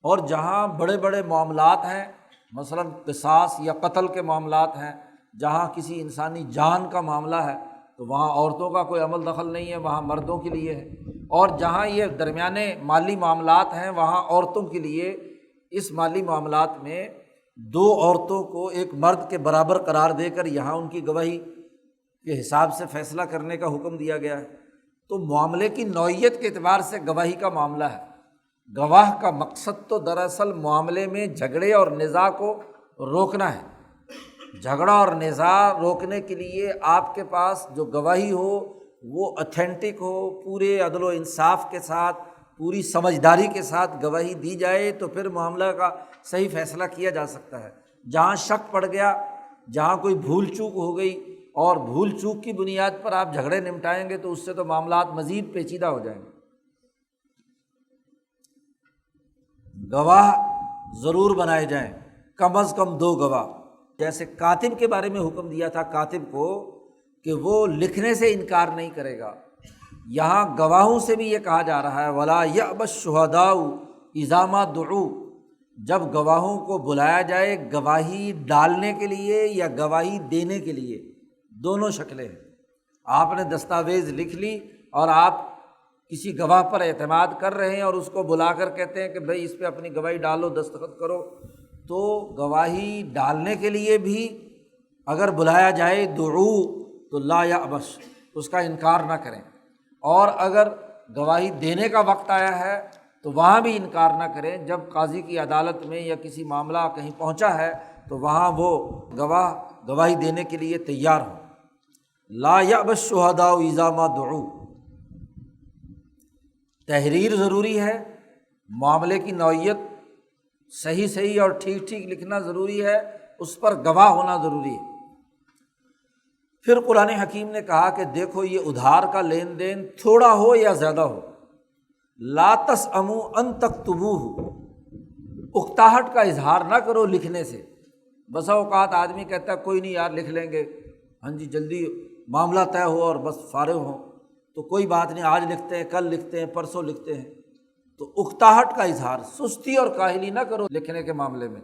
اور جہاں بڑے بڑے معاملات ہیں، مثلاً قصاص یا قتل کے معاملات ہیں، جہاں کسی انسانی جان کا معاملہ ہے، تو وہاں عورتوں کا کوئی عمل دخل نہیں ہے، وہاں مردوں کے لیے ہے۔ اور جہاں یہ درمیانے مالی معاملات ہیں، وہاں عورتوں کے لیے اس مالی معاملات میں دو عورتوں کو ایک مرد کے برابر قرار دے کر یہاں ان کی گواہی کے حساب سے فیصلہ کرنے کا حکم دیا گیا ہے۔ تو معاملے کی نوعیت کے اعتبار سے گواہی کا معاملہ ہے۔ گواہ کا مقصد تو دراصل معاملے میں جھگڑے اور نزاع کو روکنا ہے۔ جھگڑا اور نزاع روکنے کے لیے آپ کے پاس جو گواہی ہو وہ اتھینٹک ہو، پورے عدل و انصاف کے ساتھ، پوری سمجھداری کے ساتھ گواہی دی جائے، تو پھر معاملہ کا صحیح فیصلہ کیا جا سکتا ہے۔ جہاں شک پڑ گیا، جہاں کوئی بھول چوک ہو گئی اور بھول چوک کی بنیاد پر آپ جھگڑے نمٹائیں گے تو اس سے تو معاملات مزید پیچیدہ ہو جائیں گے۔ گواہ ضرور بنائے جائیں، کم از کم دو گواہ۔ جیسے کاتب کے بارے میں حکم دیا تھا کاتب کو کہ وہ لکھنے سے انکار نہیں کرے گا، یہاں گواہوں سے بھی یہ کہا جا رہا ہے وَلَا يَأْبَ الشُّهَدَاءُ إِذَا مَا دُعُوا، جب گواہوں کو بلایا جائے گواہی ڈالنے کے لیے یا گواہی دینے کے لیے، دونوں شکلیں ہیں۔ آپ نے دستاویز لکھ لی اور آپ کسی گواہ پر اعتماد کر رہے ہیں اور اس کو بلا کر کہتے ہیں کہ بھائی اس پہ اپنی گواہی ڈالو، دستخط کرو، تو گواہی ڈالنے کے لیے بھی اگر بلایا جائے دعو تو لا یأبش، اس کا انکار نہ کریں، اور اگر گواہی دینے کا وقت آیا ہے تو وہاں بھی انکار نہ کریں۔ جب قاضی کی عدالت میں یا کسی معاملہ کہیں پہنچا ہے تو وہاں وہ گواہ گواہی دینے کے لیے تیار ہو۔ لا یأبی الشہداء اذا ما دعوا، تحریر ضروری ہے، معاملے کی نوعیت صحیح اور ٹھیک لکھنا ضروری ہے، اس پر گواہ ہونا ضروری ہے۔ پھر قرآن حکیم نے کہا کہ دیکھو یہ ادھار کا لین دین تھوڑا ہو یا زیادہ ہو، لا تسأموا ان تکتبوہ، اکتاہٹ کا اظہار نہ کرو لکھنے سے۔ بسا اوقات آدمی کہتا ہے کوئی نہیں یار لکھ لیں گے، ہاں جی جلدی معاملہ طے ہو اور بس فارغ ہوں، تو کوئی بات نہیں، آج لکھتے ہیں، کل لکھتے ہیں، پرسوں لکھتے ہیں۔ تو اکتاہٹ کا اظہار، سستی اور کاہلی نہ کرو لکھنے کے معاملے میں،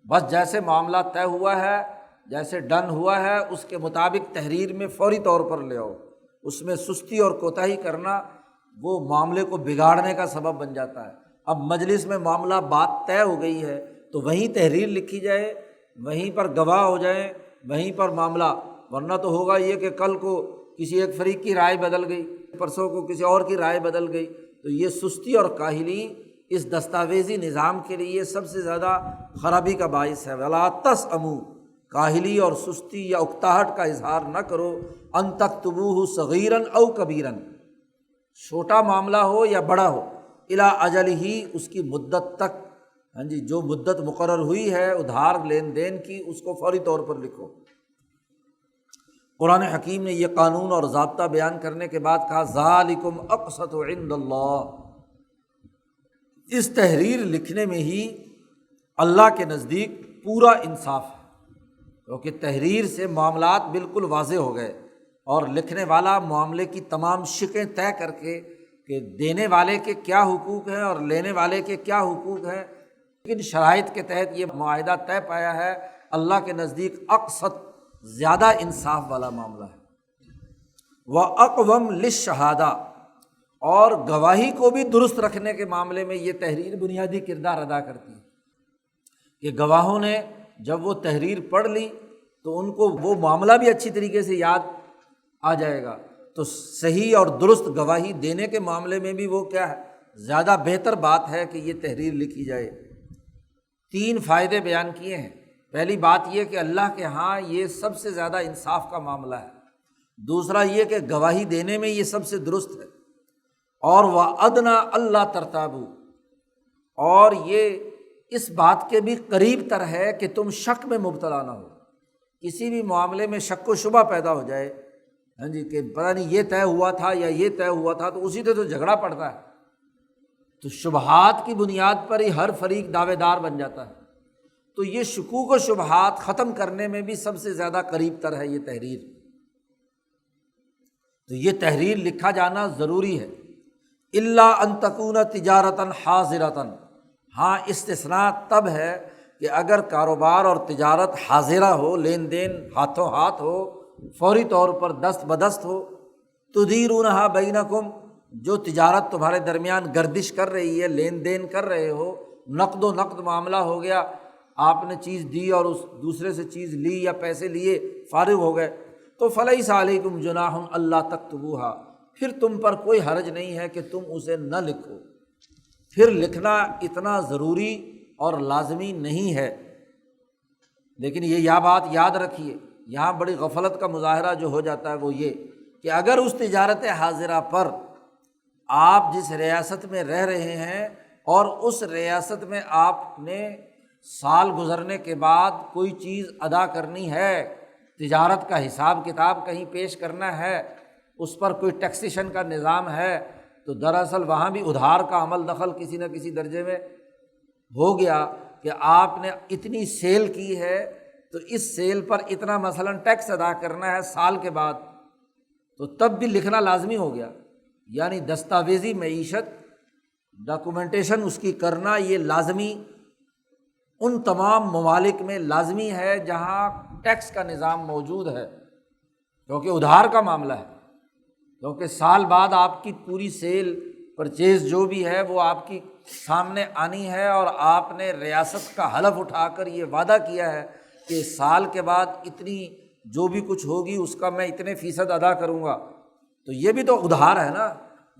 بس جیسے معاملہ طے ہوا ہے، جیسے ڈن ہوا ہے، اس کے مطابق تحریر میں فوری طور پر لے آؤ۔ اس میں سستی اور کوتاہی کرنا وہ معاملے کو بگاڑنے کا سبب بن جاتا ہے۔ اب مجلس میں معاملہ بات طے ہو گئی ہے تو وہیں تحریر لکھی جائے، وہیں پر گواہ ہو جائیں، وہیں پر معاملہ، ورنہ تو ہوگا یہ کہ کل کو کسی ایک فریق کی رائے بدل گئی، پرسوں کو کسی اور کی رائے بدل گئی، تو یہ سستی اور کاہلی اس دستاویزی نظام کے لیے سب سے زیادہ خرابی کا باعث ہے۔ ولا تسأموا، کاہلی اور سستی یا اکتاہٹ کا اظہار نہ کرو، ان تکتبوہ صغیرا او کبیرا، چھوٹا معاملہ ہو یا بڑا ہو، الی اجلہ، اس کی مدت تک، ہاں جی جو مدت مقرر ہوئی ہے ادھار لین دین کی، اس کو فوری طور پر لکھو۔ قرآن حکیم نے یہ قانون اور ضابطہ بیان کرنے کے بعد کہا ذالکم اقسط عند اللہ، اس تحریر لکھنے میں ہی اللہ کے نزدیک پورا انصاف ہے، کیونکہ تحریر سے معاملات بالکل واضح ہو گئے اور لکھنے والا معاملے کی تمام شقیں طے کر کے کہ دینے والے کے کیا حقوق ہیں اور لینے والے کے کیا حقوق ہیں، کن شرائط کے تحت یہ معاہدہ طے پایا ہے، اللہ کے نزدیک اقسط، زیادہ انصاف والا معاملہ ہے۔ وَأَقْوَمُ لِلشَّهَادَةِ، اور گواہی کو بھی درست رکھنے کے معاملے میں یہ تحریر بنیادی کردار ادا کرتی ہے کہ گواہوں نے جب وہ تحریر پڑھ لی تو ان کو وہ معاملہ بھی اچھی طریقے سے یاد آ جائے گا، تو صحیح اور درست گواہی دینے کے معاملے میں بھی وہ کیا ہے، زیادہ بہتر بات ہے کہ یہ تحریر لکھی جائے۔ 3 فائدے بیان کیے ہیں۔ پہلی بات یہ کہ اللہ کے ہاں یہ سب سے زیادہ انصاف کا معاملہ ہے، دوسرا یہ کہ گواہی دینے میں یہ سب سے درست ہے، اور وَأَدْنَىٰ أَلَّا تَرْتَابُوا، اور یہ اس بات کے بھی قریب تر ہے کہ تم شک میں مبتلا نہ ہو، کسی بھی معاملے میں شک و شبہ پیدا ہو جائے، ہاں جی کہ پتہ نہیں یہ طے ہوا تھا یا یہ طے ہوا تھا، تو اسی سے تو جھگڑا پڑتا ہے، تو شبہات کی بنیاد پر ہی ہر فریق دعوے دار بن جاتا ہے، تو یہ شکوک و شبہات ختم کرنے میں بھی سب سے زیادہ قریب تر ہے یہ تحریر، تو یہ تحریر لکھا جانا ضروری ہے۔ الا ان تکون تجارتا حاضرتا، ہاں استثناء تب ہے کہ اگر کاروبار اور تجارت حاضرہ ہو، لین دین ہاتھوں ہاتھ ہو، فوری طور پر دست بدست ہو، تدیرونہا بینکم، جو تجارت تمہارے درمیان گردش کر رہی ہے، لین دین کر رہے ہو، نقد و نقد معاملہ ہو گیا، آپ نے چیز دی اور اس دوسرے سے چیز لی یا پیسے لیے، فارغ ہو گئے، تو فلیس علیکم جناح اللہ تکتبوہا، پھر تم پر کوئی حرج نہیں ہے کہ تم اسے نہ لکھو۔ پھر لکھنا اتنا ضروری اور لازمی نہیں ہے، لیکن یہ بات یاد رکھیے، یہاں بڑی غفلت کا مظاہرہ جو ہو جاتا ہے وہ یہ کہ اگر اس تجارت حاضرہ پر آپ جس ریاست میں رہ رہے ہیں اور اس ریاست میں آپ نے سال گزرنے کے بعد کوئی چیز ادا کرنی ہے، تجارت کا حساب کتاب کہیں پیش کرنا ہے، اس پر کوئی ٹیکسیشن کا نظام ہے، تو دراصل وہاں بھی ادھار کا عمل دخل کسی نہ کسی درجے میں ہو گیا کہ آپ نے اتنی سیل کی ہے تو اس سیل پر اتنا مثلاً ٹیکس ادا کرنا ہے سال کے بعد، تو تب بھی لکھنا لازمی ہو گیا۔ یعنی دستاویزی معیشت، ڈاکومنٹیشن اس کی کرنا یہ لازمی ان تمام ممالک میں لازمی ہے جہاں ٹیکس کا نظام موجود ہے، کیونکہ ادھار کا معاملہ ہے، کیونکہ سال بعد آپ کی پوری سیل پرچیز جو بھی ہے وہ آپ کی سامنے آنی ہے، اور آپ نے ریاست کا حلف اٹھا کر یہ وعدہ کیا ہے کہ سال کے بعد اتنی جو بھی کچھ ہوگی اس کا میں اتنے فیصد ادا کروں گا، تو یہ بھی تو ادھار ہے نا،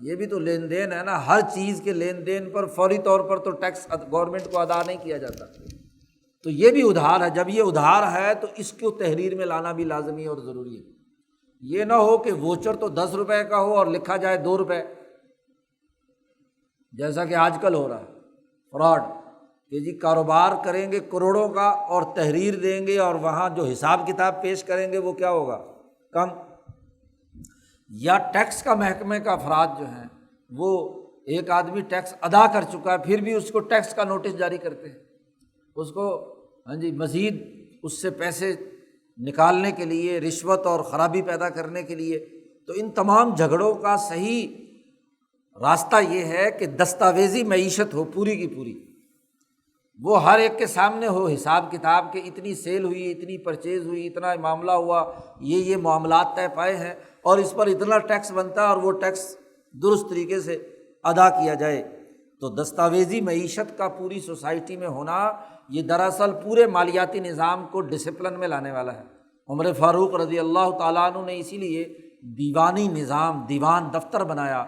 یہ بھی تو لین دین ہے نا۔ ہر چیز کے لین دین پر فوری طور پر تو ٹیکس گورنمنٹ کو ادا نہیں کیا جاتا، تو یہ بھی ادھار ہے۔ جب یہ ادھار ہے تو اس کو تحریر میں لانا بھی لازمی اور ضروری ہے۔ یہ نہ ہو کہ ووچر تو 10 روپے کا ہو اور لکھا جائے 2 روپے، جیسا کہ آج کل ہو رہا ہے فراڈ، کہ جی کاروبار کریں گے کروڑوں کا اور تحریر دیں گے اور وہاں جو حساب کتاب پیش کریں گے وہ کیا ہوگا، کم۔ یا ٹیکس کا محکمے کا افراد جو ہیں وہ ایک آدمی ٹیکس ادا کر چکا ہے پھر بھی اس کو ٹیکس کا نوٹس جاری کرتے ہیں، اس کو مزید اس سے پیسے نکالنے کے لیے، رشوت اور خرابی پیدا کرنے کے لیے۔ تو ان تمام جھگڑوں کا صحیح راستہ یہ ہے کہ دستاویزی معیشت ہو پوری کی پوری، وہ ہر ایک کے سامنے ہو حساب کتاب، کہ اتنی سیل ہوئی، اتنی پرچیز ہوئی، اتنا معاملہ ہوا، یہ معاملات طے پائے ہیں اور اس پر اتنا ٹیکس بنتا ہے اور وہ ٹیکس درست طریقے سے ادا کیا جائے۔ تو دستاویزی معیشت کا پوری سوسائٹی میں ہونا یہ دراصل پورے مالیاتی نظام کو ڈسپلن میں لانے والا ہے۔ عمر فاروق رضی اللہ تعالیٰ عنہ نے اسی لیے دیوانی نظام، دیوان دفتر بنایا،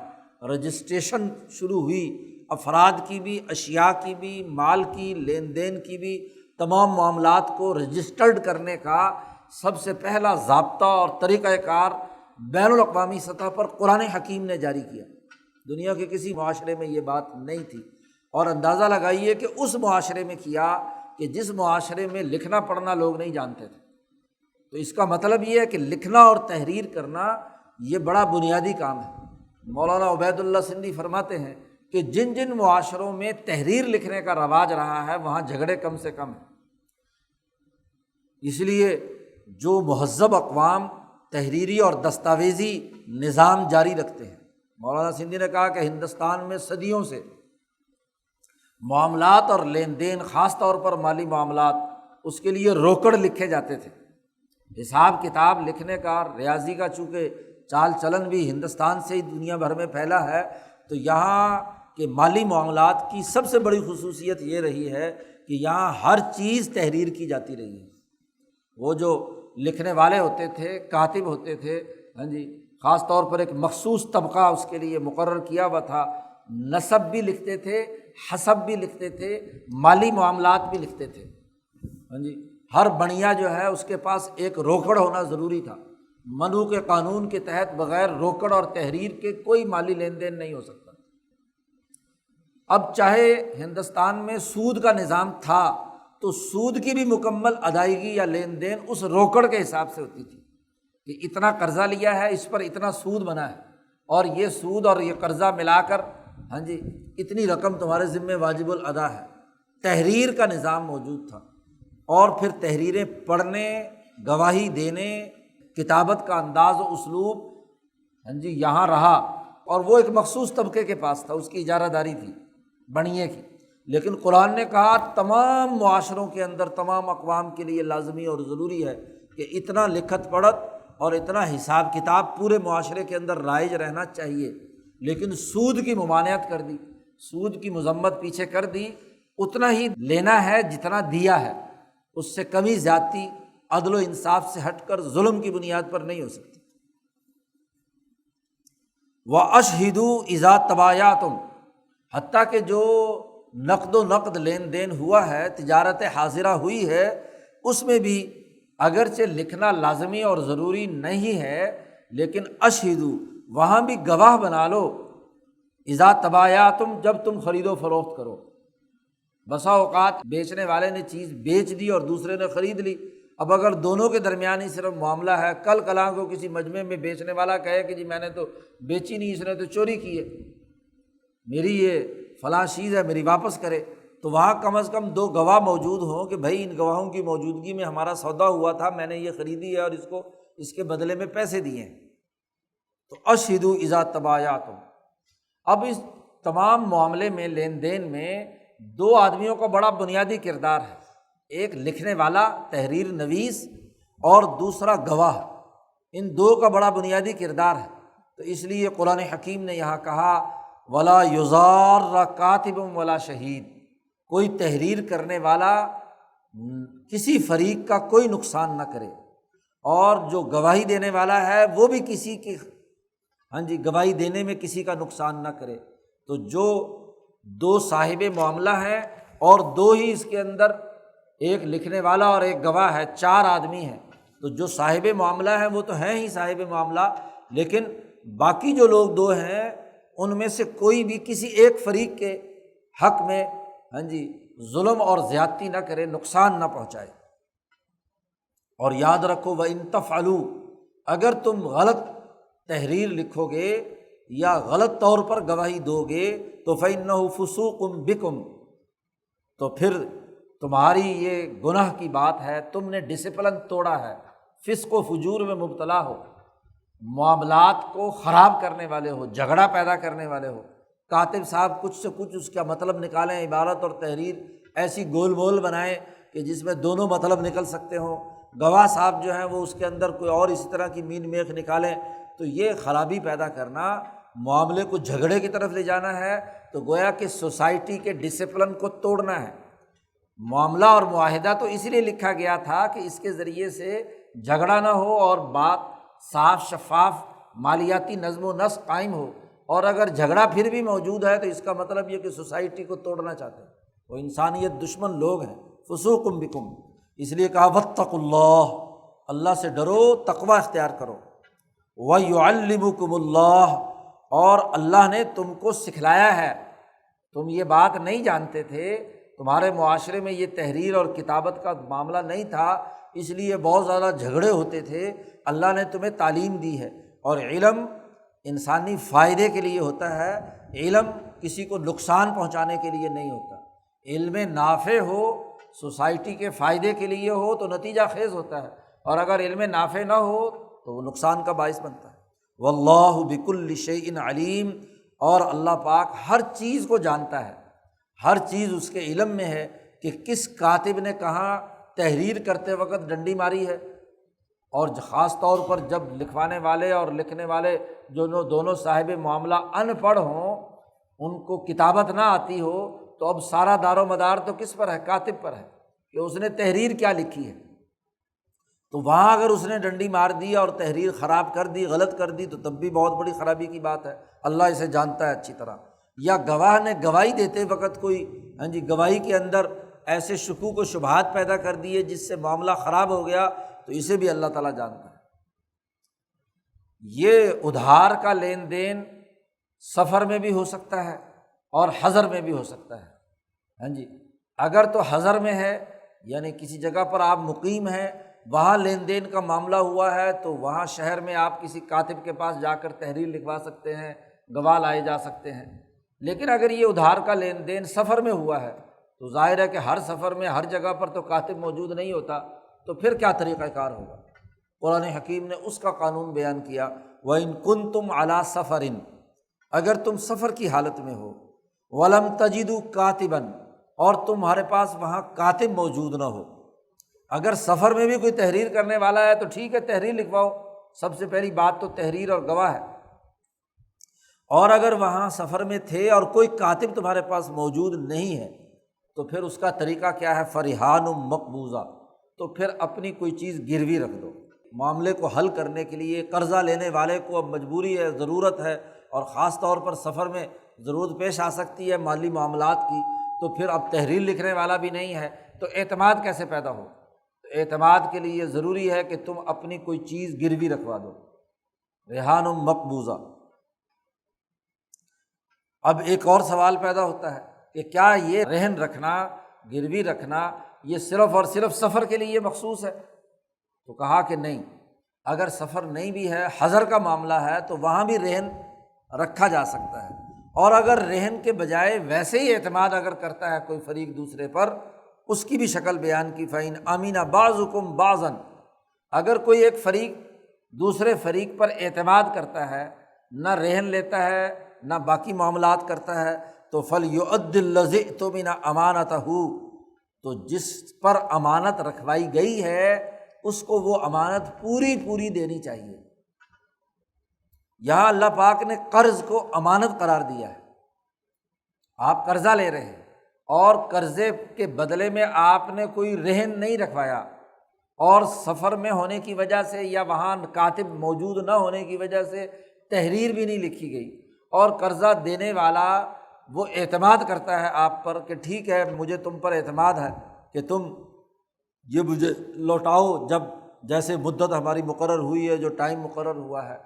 رجسٹریشن شروع ہوئی، افراد کی بھی، اشیاء کی بھی، مال کی، لین دین کی بھی، تمام معاملات کو رجسٹرڈ کرنے کا سب سے پہلا ضابطہ اور طریقہ کار بین الاقوامی سطح پر قرآن حکیم نے جاری کیا۔ دنیا کے کسی معاشرے میں یہ بات نہیں تھی، اور اندازہ لگائیے کہ اس معاشرے میں کیا کہ جس معاشرے میں لکھنا پڑھنا لوگ نہیں جانتے تھے۔ تو اس کا مطلب یہ ہے کہ لکھنا اور تحریر کرنا یہ بڑا بنیادی کام ہے۔ مولانا عبید اللہ سندھی فرماتے ہیں کہ جن جن معاشروں میں تحریر لکھنے کا رواج رہا ہے وہاں جھگڑے کم سے کم ہیں۔ اس لیے جو مہذب اقوام تحریری اور دستاویزی نظام جاری رکھتے ہیں، مولانا سندھی نے کہا کہ ہندوستان میں صدیوں سے معاملات اور لین دین، خاص طور پر مالی معاملات، اس کے لیے روکڑ لکھے جاتے تھے۔ حساب کتاب لکھنے کا، ریاضی کا چونکہ چال چلن بھی ہندوستان سے ہی دنیا بھر میں پھیلا ہے، تو یہاں کے مالی معاملات کی سب سے بڑی خصوصیت یہ رہی ہے کہ یہاں ہر چیز تحریر کی جاتی رہی ہے۔ وہ جو لکھنے والے ہوتے تھے، کاتب ہوتے تھے، خاص طور پر ایک مخصوص طبقہ اس کے لیے مقرر کیا ہوا تھا، نسب بھی لکھتے تھے، حسب بھی لکھتے تھے، مالی معاملات بھی لکھتے تھے۔ ہر بنیا جو ہے اس کے پاس ایک روکڑ ہونا ضروری تھا۔ منو کے قانون کے تحت بغیر روکڑ اور تحریر کے کوئی مالی لین دین نہیں ہو سکتا۔ اب چاہے ہندوستان میں سود کا نظام تھا تو سود کی بھی مکمل ادائیگی یا لین دین اس روکڑ کے حساب سے ہوتی تھی کہ اتنا قرضہ لیا ہے، اس پر اتنا سود بنا ہے، اور یہ سود اور یہ قرضہ ملا کر اتنی رقم تمہارے ذمہ واجب الادا ہے۔ تحریر کا نظام موجود تھا، اور پھر تحریریں پڑھنے، گواہی دینے، کتابت کا انداز و اسلوب یہاں رہا، اور وہ ایک مخصوص طبقے کے پاس تھا، اس کی اجارہ داری تھی بنیے کی۔ لیکن قرآن نے کہا تمام معاشروں کے اندر تمام اقوام کے لیے لازمی اور ضروری ہے کہ اتنا لکھت پڑھت اور اتنا حساب کتاب پورے معاشرے کے اندر رائج رہنا چاہیے، لیکن سود کی ممانعت کر دی، سود کی مذمت پیچھے کر دی، اتنا ہی لینا ہے جتنا دیا ہے، اس سے کمی زیادتی عدل و انصاف سے ہٹ کر ظلم کی بنیاد پر نہیں ہو سکتی۔ وَأَشْهِدُوا إِذَا تَبَايَعْتُمْ، حتیٰ کہ جو نقد و نقد لین دین ہوا ہے، تجارت حاضرہ ہوئی ہے، اس میں بھی اگرچہ لکھنا لازمی اور ضروری نہیں ہے، لیکن اشہدوا، وہاں بھی گواہ بنا لو، اذا تبایعتم، جب تم خرید و فروخت کرو۔ بسا اوقات بیچنے والے نے چیز بیچ دی اور دوسرے نے خرید لی، اب اگر دونوں کے درمیان ہی صرف معاملہ ہے، کل کلاں کو کسی مجمع میں بیچنے والا کہے کہ جی میں نے تو بیچی نہیں، اس نے تو چوری کی ہے، میری یہ فلاں چیز ہے، میری واپس کرے، تو وہاں کم از کم دو گواہ موجود ہوں کہ بھائی ان گواہوں کی موجودگی میں ہمارا سودا ہوا تھا، میں نے یہ خریدی ہے اور اس کو اس کے بدلے میں پیسے دیے ہیں۔ تو اشہدوا اذا تبایعتم۔ اب اس تمام معاملے میں، لین دین میں، دو آدمیوں کا بڑا بنیادی کردار ہے، ایک لکھنے والا تحریر نویس اور دوسرا گواہ، ان دو کا بڑا بنیادی کردار ہے۔ تو اس لیے قرآن حکیم نے یہاں کہا ولا یضار کاتب ولا شہید، کوئی تحریر کرنے والا کسی فریق کا کوئی نقصان نہ کرے، اور جو گواہی دینے والا ہے وہ بھی کسی کی گواہی دینے میں کسی کا نقصان نہ کرے۔ تو جو دو صاحب معاملہ ہیں اور دو ہی اس کے اندر، ایک لکھنے والا اور ایک گواہ ہے، چار آدمی ہیں، تو جو صاحب معاملہ ہیں وہ تو ہیں ہی صاحب معاملہ، لیکن باقی جو لوگ دو ہیں ان میں سے کوئی بھی کسی ایک فریق کے حق میں ظلم اور زیادتی نہ کرے، نقصان نہ پہنچائے۔ اور یاد رکھو وَإِن تَفْعَلُوا، اگر تم غلط تحریر لکھو گے یا غلط طور پر گواہی دو گے تو فَإِنَّهُ فُسُوقٌ بِكُمْ، تو پھر تمہاری یہ گناہ کی بات ہے، تم نے ڈسپلن توڑا ہے، فسق و فجور میں مبتلا ہو، معاملات کو خراب کرنے والے ہو، جھگڑا پیدا کرنے والے ہو۔ کاتب صاحب کچھ سے کچھ اس کا مطلب نکالیں، عبارت اور تحریر ایسی گول مول بنائیں کہ جس میں دونوں مطلب نکل سکتے ہوں، گواہ صاحب جو ہیں وہ اس کے اندر کوئی اور اسی طرح کی مین میخ نکالیں، تو یہ خرابی پیدا کرنا، معاملے کو جھگڑے کی طرف لے جانا ہے، تو گویا کہ سوسائٹی کے ڈسپلن کو توڑنا ہے۔ معاملہ اور معاہدہ تو اس لیے لکھا گیا تھا کہ اس کے ذریعے سے جھگڑا نہ ہو اور بات صاف شفاف مالیاتی نظم و نسق قائم ہو، اور اگر جھگڑا پھر بھی موجود ہے تو اس کا مطلب یہ کہ سوسائٹی کو توڑنا چاہتے ہیں، وہ انسانیت دشمن لوگ ہیں۔ فسوق بکم، اس لیے کہا واتقوا اللہ، اللہ سے ڈرو، تقوی اختیار کرو۔ وَيُعَلِّمُكُمُ اللَّهُ، اور اللہ نے تم کو سکھلایا ہے، تم یہ بات نہیں جانتے تھے، تمہارے معاشرے میں یہ تحریر اور کتابت کا معاملہ نہیں تھا، اس لیے بہت زیادہ جھگڑے ہوتے تھے، اللہ نے تمہیں تعلیم دی ہے۔ اور علم انسانی فائدے کے لیے ہوتا ہے، علم کسی کو نقصان پہنچانے کے لیے نہیں ہوتا۔ علم نافع ہو، سوسائٹی کے فائدے کے لیے ہو تو نتیجہ خیز ہوتا ہے، اور اگر علم نافع نہ ہو تو وہ نقصان کا باعث بنتا ہے۔ واللہ بکل شیء علیم، اور اللہ پاک ہر چیز کو جانتا ہے، ہر چیز اس کے علم میں ہے کہ کس کاتب نے کہاں تحریر کرتے وقت ڈنڈی ماری ہے، اور خاص طور پر جب لکھوانے والے اور لکھنے والے جو دونوں صاحب معاملہ ان پڑھ ہوں، ان کو کتابت نہ آتی ہو، تو اب سارا دار و مدار تو کس پر ہے؟ کاتب پر ہے کہ اس نے تحریر کیا لکھی ہے۔ تو وہاں اگر اس نے ڈنڈی مار دی اور تحریر خراب کر دی، غلط کر دی، تو تب بھی بہت بڑی خرابی کی بات ہے، اللہ اسے جانتا ہے اچھی طرح۔ یا گواہ نے گواہی دیتے وقت کوئی گواہی کے اندر ایسے شکوک و شبہات پیدا کر دیے جس سے معاملہ خراب ہو گیا، تو اسے بھی اللہ تعالیٰ جانتا ہے۔ یہ ادھار کا لین دین سفر میں بھی ہو سکتا ہے اور حضر میں بھی ہو سکتا ہے۔ اگر تو حضر میں ہے، یعنی کسی جگہ پر آپ مقیم ہیں، وہاں لین دین کا معاملہ ہوا ہے، تو وہاں شہر میں آپ کسی کاتب کے پاس جا کر تحریر لکھوا سکتے ہیں، گواہ لائے جا سکتے ہیں۔ لیکن اگر یہ ادھار کا لین دین سفر میں ہوا ہے تو ظاہر ہے کہ ہر سفر میں ہر جگہ پر تو کاتب موجود نہیں ہوتا، تو پھر کیا طریقہ کار ہوگا؟ قرآن حکیم نے اس کا قانون بیان کیا، وَإِن كُنتُمْ عَلَىٰ سَفَرٍ، اگر تم سفر کی حالت میں ہو، وَلَمْ تَجِدُوا كَاتِبًا، اور تمہارے پاس وہاں کاتب موجود نہ ہو۔ اگر سفر میں بھی کوئی تحریر کرنے والا ہے تو ٹھیک ہے، تحریر لکھواؤ، سب سے پہلی بات تو تحریر اور گواہ ہے۔ اور اگر وہاں سفر میں تھے اور کوئی کاتب تمہارے پاس موجود نہیں ہے تو پھر اس کا طریقہ کیا ہے؟ فرحان مقبوضہ، تو پھر اپنی کوئی چیز گروی رکھ دو۔ معاملے کو حل کرنے کے لیے قرضہ لینے والے کو اب مجبوری ہے، ضرورت ہے، اور خاص طور پر سفر میں ضرورت پیش آ سکتی ہے مالی معاملات کی، تو پھر اب تحریر لکھنے والا بھی نہیں ہے تو اعتماد کیسے پیدا ہو؟ تو اعتماد کے لیے ضروری ہے کہ تم اپنی کوئی چیز گروی رکھوا دو، رہان مقبوضہ۔ اب ایک اور سوال پیدا ہوتا ہے کہ کیا یہ رہن رکھنا، گروی رکھنا، یہ صرف اور صرف سفر کے لیے مخصوص ہے؟ تو کہا کہ نہیں، اگر سفر نہیں بھی ہے، حضر کا معاملہ ہے، تو وہاں بھی رہن رکھا جا سکتا ہے۔ اور اگر رہن کے بجائے ویسے ہی اعتماد اگر کرتا ہے کوئی فریق دوسرے پر، اس کی بھی شکل بیان کی، فَإِنْ آمِنَ بَعْضُكُمْ بَعْضًا، اگر کوئی ایک فریق دوسرے فریق پر اعتماد کرتا ہے، نہ رہن لیتا ہے نہ باقی معاملات کرتا ہے، تو فَلْيُؤَدِّ الَّذِي اؤْتُمِنَ أَمَانَتَهُ، تو جس پر امانت رکھوائی گئی ہے اس کو وہ امانت پوری دینی چاہیے۔ یہاں اللہ پاک نے قرض کو امانت قرار دیا ہے۔ آپ قرضہ لے رہے ہیں اور قرضے کے بدلے میں آپ نے کوئی رہن نہیں رکھوایا، اور سفر میں ہونے کی وجہ سے یا وہاں کاتب موجود نہ ہونے کی وجہ سے تحریر بھی نہیں لکھی گئی، اور قرضہ دینے والا وہ اعتماد کرتا ہے آپ پر کہ ٹھیک ہے، مجھے تم پر اعتماد ہے کہ تم یہ مجھے لوٹاؤ جب جیسے مدت ہماری مقرر ہوئی ہے، جو ٹائم مقرر ہوا ہے۔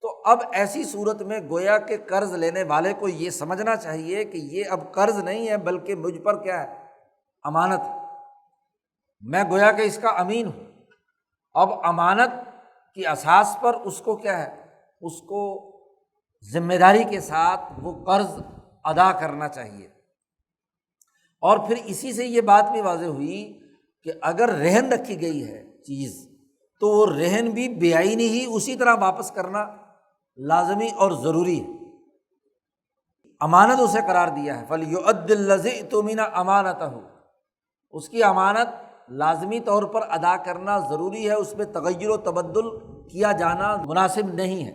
تو اب ایسی صورت میں گویا کہ قرض لینے والے کو یہ سمجھنا چاہیے کہ یہ اب قرض نہیں ہے بلکہ مجھ پر کیا ہے؟ امانت ہے، میں گویا کہ اس کا امین ہوں۔ اب امانت کی اساس پر اس کو کیا ہے؟ اس کو ذمہ داری کے ساتھ وہ قرض ادا کرنا چاہیے۔ اور پھر اسی سے یہ بات بھی واضح ہوئی کہ اگر رہن رکھی گئی ہے چیز تو وہ رہن بھی بے عینی ہی اسی طرح واپس کرنا لازمی اور ضروری ہے۔ امانت اسے قرار دیا ہے، فَلْيُؤَدِّ الَّذِي اؤْتُمِنَ أَمَانَتَهُ، اس کی امانت لازمی طور پر ادا کرنا ضروری ہے، اس میں تغیر و تبدل کیا جانا مناسب نہیں ہے۔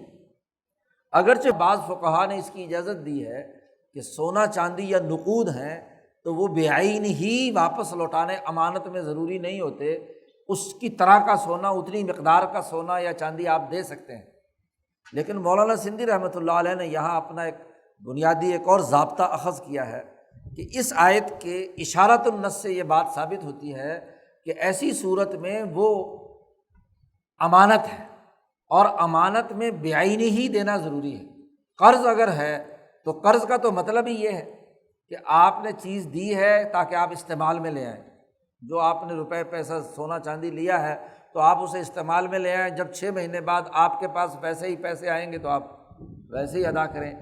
اگرچہ بعض فقہا نے اس کی اجازت دی ہے کہ سونا چاندی یا نقود ہیں تو وہ بے عین ہی واپس لوٹانے امانت میں ضروری نہیں ہوتے، اس کی طرح کا سونا، اتنی مقدار کا سونا یا چاندی آپ دے سکتے ہیں۔ لیکن مولانا سندھی رحمۃ اللہ علیہ نے یہاں اپنا ایک بنیادی ایک اور ضابطہ اخذ کیا ہے کہ اس آیت کے اشارۃ النص سے یہ بات ثابت ہوتی ہے کہ ایسی صورت میں وہ امانت ہے، اور امانت میں بے عینی ہی دینا ضروری ہے۔ قرض اگر ہے تو قرض کا تو مطلب ہی یہ ہے کہ آپ نے چیز دی ہے تاکہ آپ استعمال میں لے آئیں۔ جو آپ نے روپے پیسہ سونا چاندی لیا ہے تو آپ اسے استعمال میں لے آئیں، جب 6 مہینے بعد آپ کے پاس ویسے ہی پیسے آئیں گے تو آپ ویسے ہی ادا کریں۔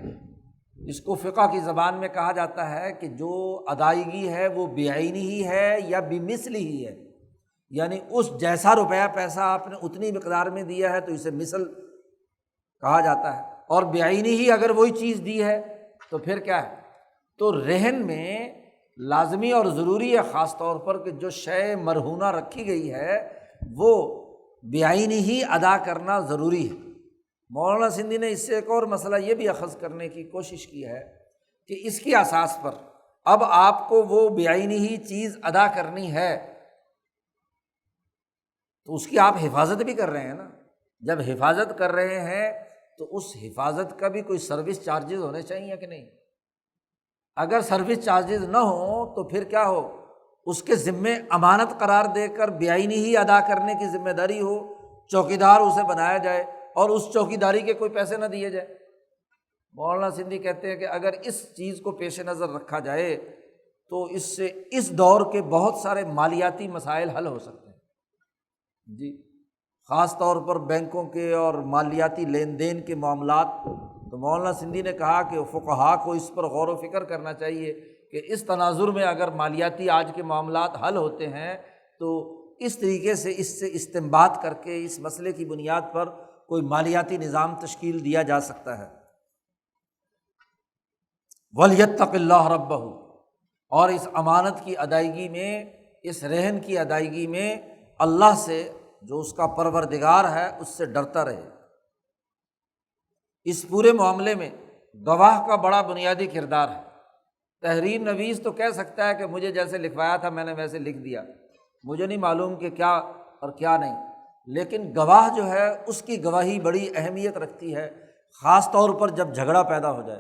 اس کو فقہ کی زبان میں کہا جاتا ہے کہ جو ادائیگی ہے وہ بے عینی ہی ہے یا بمثل ہی ہے، یعنی اس جیسا روپیہ پیسہ آپ نے اتنی مقدار میں دیا ہے تو اسے مثل کہا جاتا ہے، اور بے عینی ہی اگر وہی چیز دی ہے تو پھر کیا ہے؟ تو رہن میں لازمی اور ضروری ہے خاص طور پر کہ جو شے مرہونہ رکھی گئی ہے وہ بے عینی ہی ادا کرنا ضروری ہے۔ مولانا سندھی نے اس سے ایک اور مسئلہ یہ بھی اخذ کرنے کی کوشش کی ہے کہ اس کی اساس پر اب آپ کو وہ بے عینی ہی چیز ادا کرنی ہے تو اس کی آپ حفاظت بھی کر رہے ہیں نا۔ جب حفاظت کر رہے ہیں تو اس حفاظت کا بھی کوئی سروس چارجز ہونے چاہیے کہ نہیں؟ اگر سروس چارجز نہ ہوں تو پھر کیا ہو؟ اس کے ذمے امانت قرار دے کر بے عینی ہی ادا کرنے کی ذمہ داری ہو، چوکیدار اسے بنایا جائے اور اس چوکیداری کے کوئی پیسے نہ دیے جائے۔ مولانا سندھی کہتے ہیں کہ اگر اس چیز کو پیش نظر رکھا جائے تو اس سے اس دور کے بہت سارے مالیاتی مسائل حل ہو سکتے ہیں جی، خاص طور پر بینکوں کے اور مالیاتی لین دین کے معاملات۔ تو مولانا سندھی نے کہا کہ فقہا کو اس پر غور و فکر کرنا چاہیے کہ اس تناظر میں اگر مالیاتی آج کے معاملات حل ہوتے ہیں تو اس طریقے سے اس سے استنباط کر کے اس مسئلے کی بنیاد پر کوئی مالیاتی نظام تشکیل دیا جا سکتا ہے۔ وَلْيَتَّقِ اللَّهَ رَبَّهُ، اور اس امانت کی ادائیگی میں، اس رہن کی ادائیگی میں اللہ سے جو اس کا پروردگار ہے اس سے ڈرتا رہے۔ اس پورے معاملے میں گواہ کا بڑا بنیادی کردار ہے۔ تحریر نویس تو کہہ سکتا ہے کہ مجھے جیسے لکھوایا تھا میں نے ویسے لکھ دیا، مجھے نہیں معلوم کہ کیا اور کیا نہیں، لیکن گواہ جو ہے اس کی گواہی بڑی اہمیت رکھتی ہے، خاص طور پر جب جھگڑا پیدا ہو جائے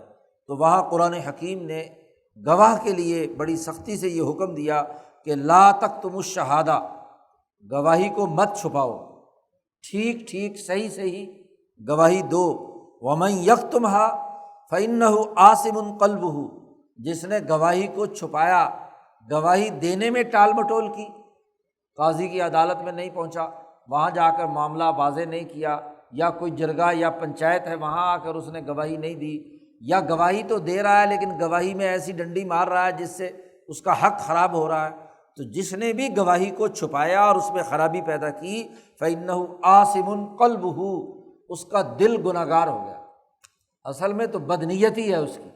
تو وہاں قرآن حکیم نے گواہ کے لیے بڑی سختی سے یہ حکم دیا کہ لا تکتموا الشہادہ، گواہی کو مت چھپاؤ، ٹھیک ٹھیک صحیح صحیح گواہی دو۔ ومن یکتمها فإنہ آثم قلبہ، جس نے گواہی کو چھپایا، گواہی دینے میں ٹال مٹول کی، قاضی کی عدالت میں نہیں پہنچا، وہاں جا کر معاملہ واضح نہیں کیا، یا کوئی جرگہ یا پنچایت ہے وہاں آ کر اس نے گواہی نہیں دی، یا گواہی تو دے رہا ہے لیکن گواہی میں ایسی ڈنڈی مار رہا ہے جس سے اس کا حق خراب ہو رہا ہے، تو جس نے بھی گواہی کو چھپایا اور اس میں خرابی پیدا کی فإنہ آثم قلبہ، اس کا دل گناہ گار ہو گیا۔ اصل میں تو بدنیتی ہے اس کی،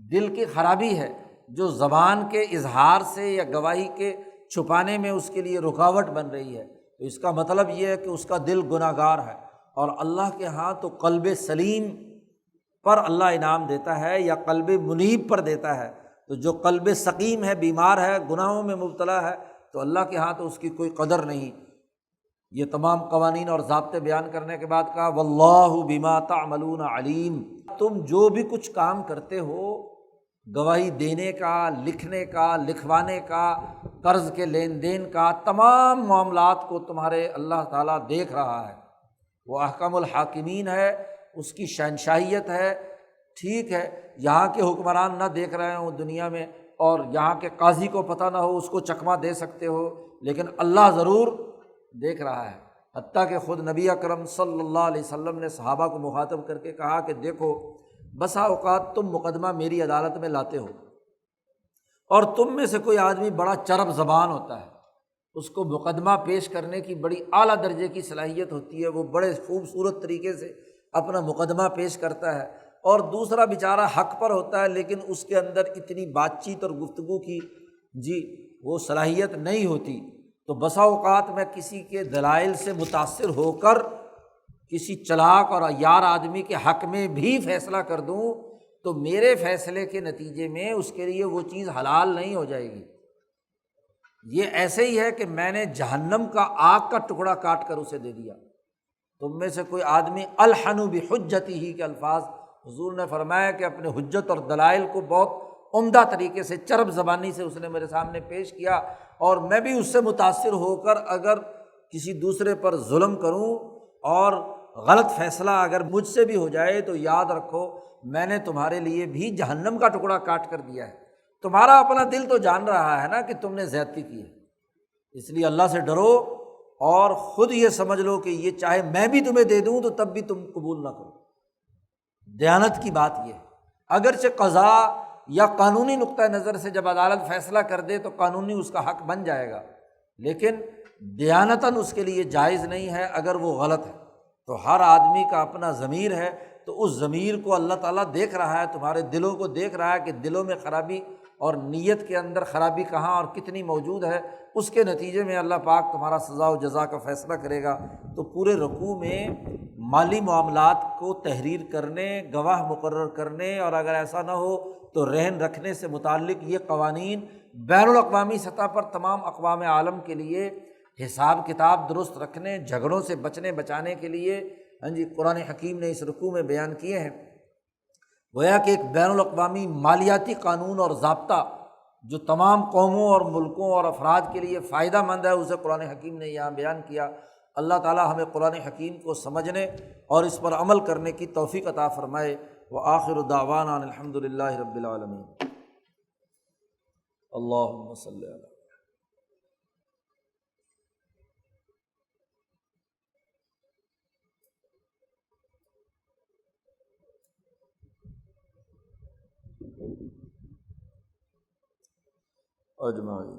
دل کی خرابی ہے جو زبان کے اظہار سے یا گواہی کے چھپانے میں اس کے لیے رکاوٹ بن رہی ہے، تو اس کا مطلب یہ ہے کہ اس کا دل گناہ گار ہے، اور اللہ کے ہاں تو قلب سلیم پر اللہ انعام دیتا ہے یا قلب منیب پر دیتا ہے، تو جو قلب سقیم ہے، بیمار ہے، گناہوں میں مبتلا ہے، تو اللہ کے ہاں تو اس کی کوئی قدر نہیں۔ یہ تمام قوانین اور ضابطے بیان کرنے کے بعد کہا واللہ بما تعملون علیم، تم جو بھی کچھ کام کرتے ہو، گواہی دینے کا، لکھنے کا، لکھوانے کا، قرض کے لین دین کا، تمام معاملات کو تمہارے اللہ تعالیٰ دیکھ رہا ہے، وہ احکم الحاکمین ہے، اس کی شہنشاہیت ہے۔ ٹھیک ہے یہاں کے حکمران نہ دیکھ رہے ہوں دنیا میں، اور یہاں کے قاضی کو پتہ نہ ہو، اس کو چکمہ دے سکتے ہو، لیکن اللہ ضرور دیکھ رہا ہے۔ حتیٰ کہ خود نبی اکرم صلی اللہ علیہ وسلم نے صحابہ کو مخاطب کر کے کہا کہ دیکھو بسا اوقات تم مقدمہ میری عدالت میں لاتے ہو، اور تم میں سے کوئی آدمی بڑا چرب زبان ہوتا ہے، اس کو مقدمہ پیش کرنے کی بڑی اعلیٰ درجے کی صلاحیت ہوتی ہے، وہ بڑے خوبصورت طریقے سے اپنا مقدمہ پیش کرتا ہے، اور دوسرا بیچارہ حق پر ہوتا ہے لیکن اس کے اندر اتنی بات چیت اور گفتگو کی وہ صلاحیت نہیں ہوتی، تو بسا اوقات میں کسی کے دلائل سے متاثر ہو کر کسی چلاک اور عیار آدمی کے حق میں بھی فیصلہ کر دوں تو میرے فیصلے کے نتیجے میں اس کے لیے وہ چیز حلال نہیں ہو جائے گی۔ یہ ایسے ہی ہے کہ میں نے جہنم کا آگ کا ٹکڑا کاٹ کر اسے دے دیا۔ تم میں سے کوئی آدمی الحن بحجتہ کے الفاظ حضور نے فرمایا کہ اپنے حجت اور دلائل کو بہت عمدہ طریقے سے چرب زبانی سے اس نے میرے سامنے پیش کیا، اور میں بھی اس سے متاثر ہو کر اگر کسی دوسرے پر ظلم کروں اور غلط فیصلہ اگر مجھ سے بھی ہو جائے تو یاد رکھو میں نے تمہارے لیے بھی جہنم کا ٹکڑا کاٹ کر دیا ہے۔ تمہارا اپنا دل تو جان رہا ہے نا کہ تم نے زیادتی کی ہے، اس لیے اللہ سے ڈرو اور خود یہ سمجھ لو کہ یہ چاہے میں بھی تمہیں دے دوں تو تب بھی تم قبول نہ کرو۔ دیانت کی بات یہ ہے، اگرچہ قضا یا قانونی نقطہ نظر سے جب عدالت فیصلہ کر دے تو قانونی اس کا حق بن جائے گا، لیکن دیانتاً اس کے لیے جائز نہیں ہے اگر وہ غلط ہے۔ تو ہر آدمی کا اپنا ضمیر ہے، تو اس ضمیر کو اللہ تعالیٰ دیکھ رہا ہے، تمہارے دلوں کو دیکھ رہا ہے کہ دلوں میں خرابی اور نیت کے اندر خرابی کہاں اور کتنی موجود ہے، اس کے نتیجے میں اللہ پاک تمہارا سزا و جزا کا فیصلہ کرے گا۔ تو پورے رکوع میں مالی معاملات کو تحریر کرنے، گواہ مقرر کرنے، اور اگر ایسا نہ ہو تو رہن رکھنے سے متعلق یہ قوانین بین الاقوامی سطح پر تمام اقوام عالم کے لیے حساب کتاب درست رکھنے، جھگڑوں سے بچنے بچانے کے لیے قرآن حکیم نے اس رکوع میں بیان کیے ہیں۔ گویا کہ ایک بین الاقوامی مالیاتی قانون اور ضابطہ جو تمام قوموں اور ملکوں اور افراد کے لیے فائدہ مند ہے، اسے قرآن حکیم نے یہاں بیان کیا۔ اللہ تعالیٰ ہمیں قرآن حکیم کو سمجھنے اور اس پر عمل کرنے کی توفیق عطا فرمائے۔ وآخر دعوانا الحمد للہ رب العالمین۔ اللہم صلی علی اجمعین۔